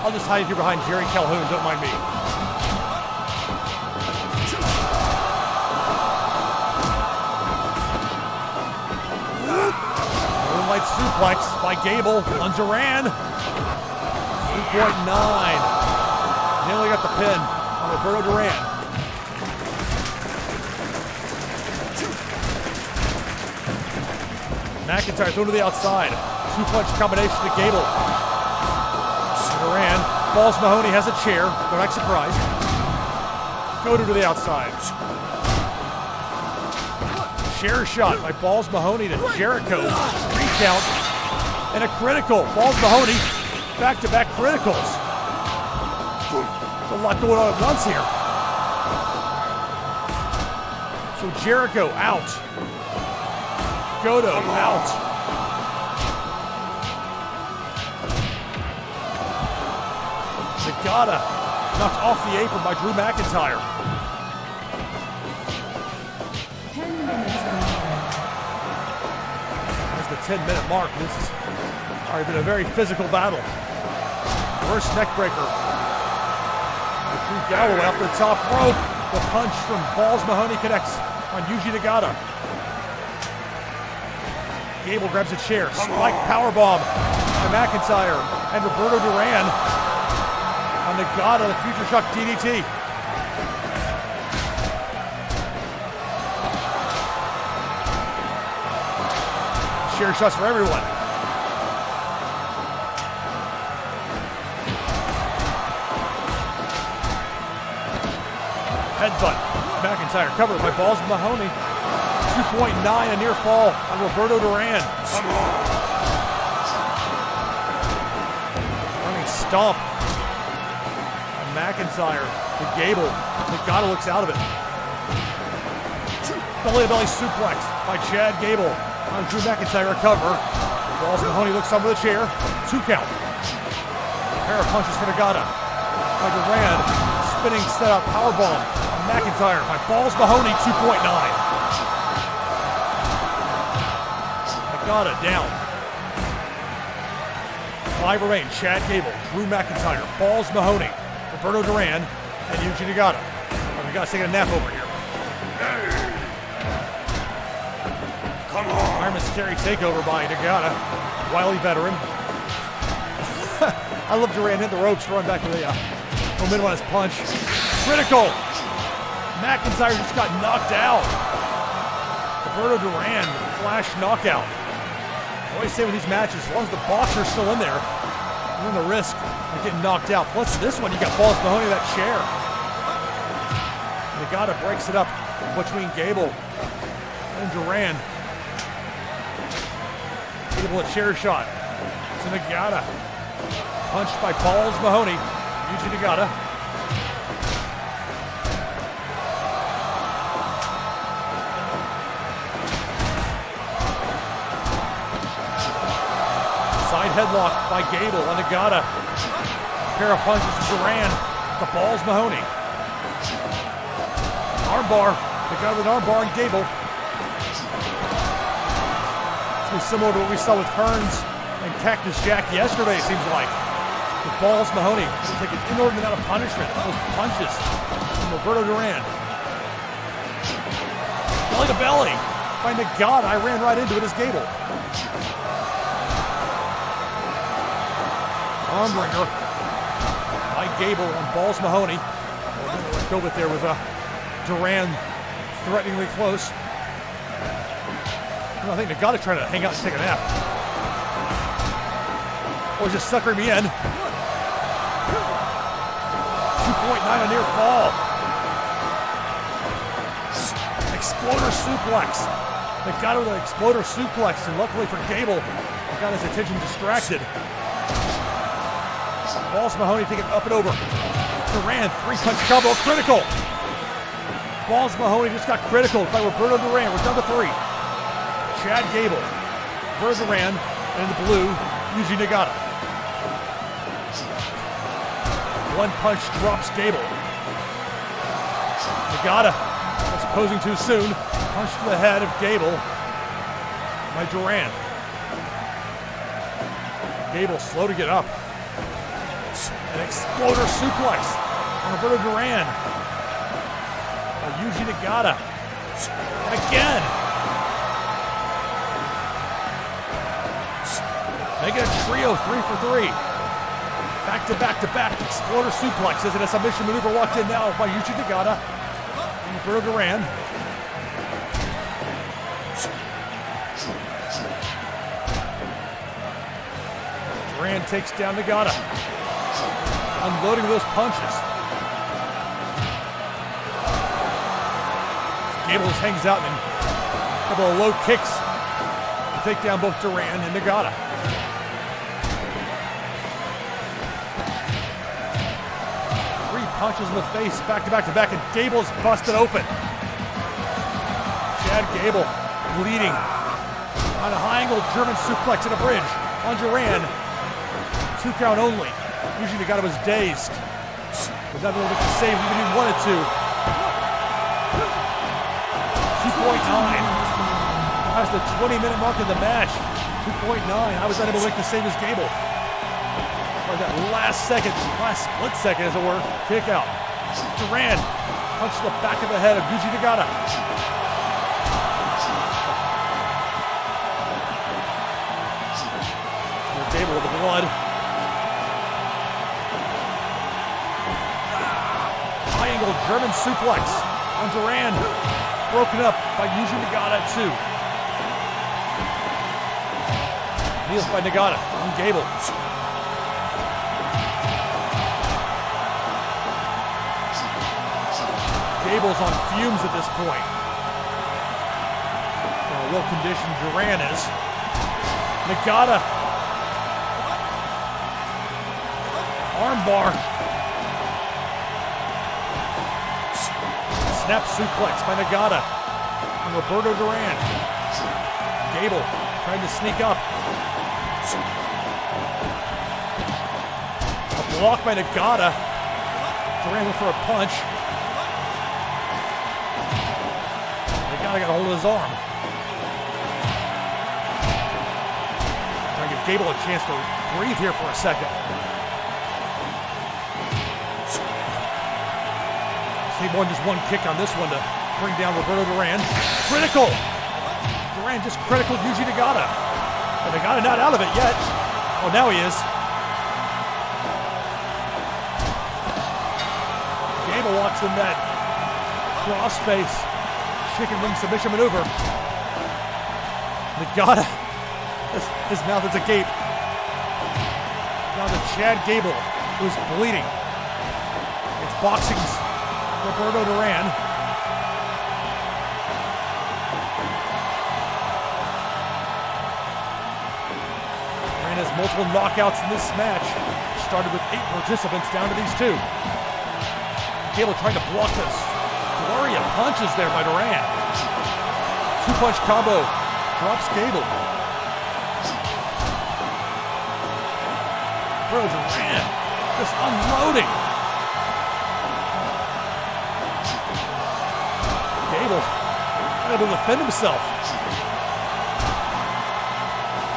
I'll just hide here behind Jerry Calhoun, don't mind me. Moonlight suplex by Gable on Duran. 2.9. Nearly got the pin on Roberto Duran. McIntyre thrown to the outside. Two-punch combination to Gable. Duran. Balls Mahoney has a chair. Don't act surprised. Kota to the outside. Chair shot by Balls Mahoney to Jericho. 3 count. And a critical. Balls Mahoney. Back-to-back criticals. There's a lot going on at once here. So Jericho out. Goto out. Nikita knocked off the apron by Drew McIntyre. 10 minutes remaining. That's the 10-minute mark. This has already been a very physical battle. Reverse neckbreaker. Drew Galloway off the top rope. The punch from Balls Mahoney connects on Yuji Nagata. Gable grabs a chair. Spike powerbomb by McIntyre and Roberto Duran on Nagata, the Future Shock DDT. Chair shots for everyone. Headbutt. McIntyre covered by Balls Mahoney. 2.9, a near fall on Roberto Duran. Running stomp on McIntyre to Gable. Nagata looks out of it. Belly-to-belly suplex by Chad Gable on Drew McIntyre. A cover. Balls Mahoney looks over the chair. 2 count. A pair of punches for Nagata by Duran. Spinning setup powerbomb on McIntyre by Balls Mahoney. 2.9. Nagata down. 5 remain. Chad Gable, Drew McIntyre, Balls Mahoney, Roberto Duran, and Yuji Nagata. Nagata's taking a nap over here. Come on. Iron Mystery takeover by Nagata. Wily veteran. I love Duran hit the ropes, run back to the momentum on his punch. Critical. McIntyre just got knocked out. Roberto Duran, flash knockout. I always say with these matches, as long as the boxer's still in there, you run the risk of getting knocked out. Plus this one, you got Balls Mahoney in that chair. Nagata breaks it up between Gable and Duran. Gable a chair shot to Nagata. Punched by Balls Mahoney. Yuji Nagata. Side headlock by Gable on Nagata. Pair of punches to Duran to Balls Mahoney. Armbar. Nagata with an armbar on Gable. It's going to be similar to what we saw with Hearns and Cactus Jack yesterday, it seems like. With Balls Mahoney to take an inordinate amount of punishment. Those punches from Roberto Duran. Belly to belly by Nagata. I ran right into it as Gable. Armbringer by Gable on Balls Mahoney. Let go with there with Duran threateningly close. I think Nagata trying to hang out and take a nap. Or just suckering me in. 2.9 a near fall. Exploder suplex. Nagata with an exploder suplex, and luckily for Gable, got his attention distracted. Balls Mahoney taking up and over. Duran, 3-punch combo, critical. Balls Mahoney just got critical by Roberto Duran. We're down to 3. Chad Gable, Roberto Duran, and in the blue, Yuji Nagata. One punch drops Gable. Nagata was posing too soon. Punch to the head of Gable by Duran. Gable slow to get up. An exploder suplex on Roberto Duran. Yuji Nagata. And again. Make it a trio, 3 for 3. Back to back to back. Exploder suplexes and a submission maneuver locked in now by Yuji Nagata. And Roberto Duran. Duran takes down Nagata. Unloading those punches. Gable just hangs out and a couple of low kicks to take down both Duran and Nagata. Punches in the face, back to back to back, and Gable's busted open. Chad Gable bleeding on a high angle German suplex and a bridge on Duran. 2 count only. Usually Nagata was dazed. Was not able to make the save even if he wanted to. 2.9. Past the 20-minute mark of the match. 2.9. I was unable to make the save as Gable. Or that last second, last split second as it were, kick out. Duran punched the back of the head of Yuji Nagata. Gable with the blood. High angle German suplex on Duran. Broken up by Yuji Nagata at 2. Kneels by Nagata on Gable. Gable's on fumes at this point. Low condition Duran is. Nagata. Armbar. Snap suplex by Nagata on Roberto Duran. Gable trying to sneak up. A block by Nagata. Duran went for a punch. Nagata got a hold of his arm. Trying to give Gable a chance to breathe here for a second. Save more than just one kick on this one to bring down Roberto Duran. Critical! Duran just critical Yuji Nagata. But Nagata not out of it yet. Oh, now he is. Gable walks in that crossface chicken wing submission maneuver. Nagata, his mouth is agape. Down to Chad Gable, who's bleeding. It's boxing's Roberto Duran. Duran has multiple knockouts in this match. Started with 8 participants down to these 2. Gable trying to block this flurry of punches there by Duran. 2-punch combo drops Gable. Roberto Duran just unloading. Gable unable to defend himself.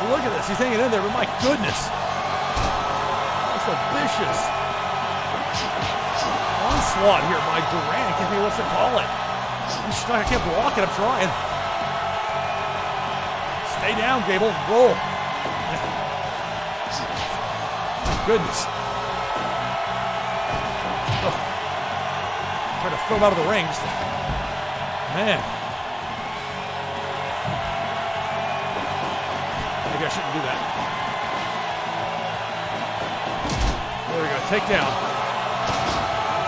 Look at this, he's hanging in there, but my goodness. That's a vicious onslaught here by Duran. I can't think of what to call it. I'm stuck, I can't block it, I'm trying. Stay down, Gable, roll. My goodness. Oh. Trying to throw him out of the ring. Man. Maybe I shouldn't do that. There we go, takedown.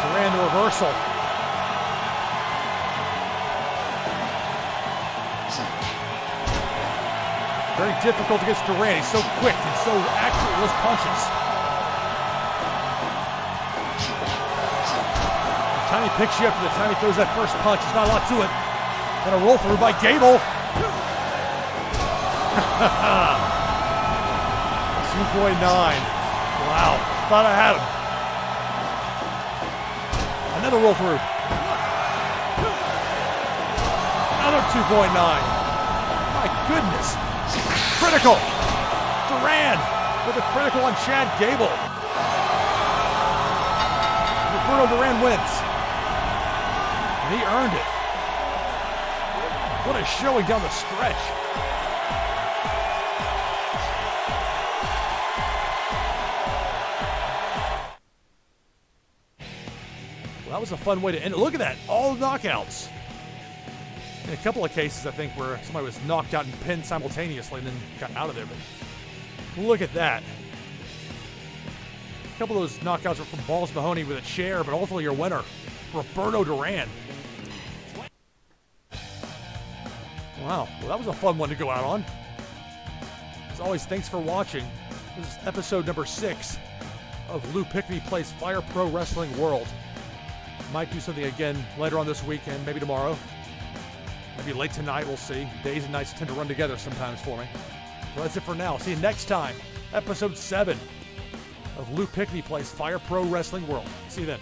Duran to reversal. Very difficult against Duran. He's so quick and so accurate with those punches. Time Time he picks you up, to the time he throws that first punch, there's not a lot to it. And a roll through by Gable. 2.9. Wow. Thought I had him. Another roll through. Another 2.9. My goodness. Critical. Duran with a critical on Chad Gable. Bruno Duran wins. And he earned it. What a showing down the stretch. Well, that was a fun way to end it. Look at that. All knockouts. In a couple of cases, I think, where somebody was knocked out and pinned simultaneously and then got out of there. But look at that. A couple of those knockouts were from Balls Mahoney with a chair, but ultimately your winner, Roberto Duran. Wow, well, that was a fun one to go out on. As always, thanks for watching. This is episode number 6 of Lou Pickney Plays Fire Pro Wrestling World. Might do something again later on this weekend, maybe tomorrow. Maybe late tonight, we'll see. Days and nights tend to run together sometimes for me. Well, that's it for now. See you next time. Episode 7 of Lou Pickney Plays Fire Pro Wrestling World. See you then.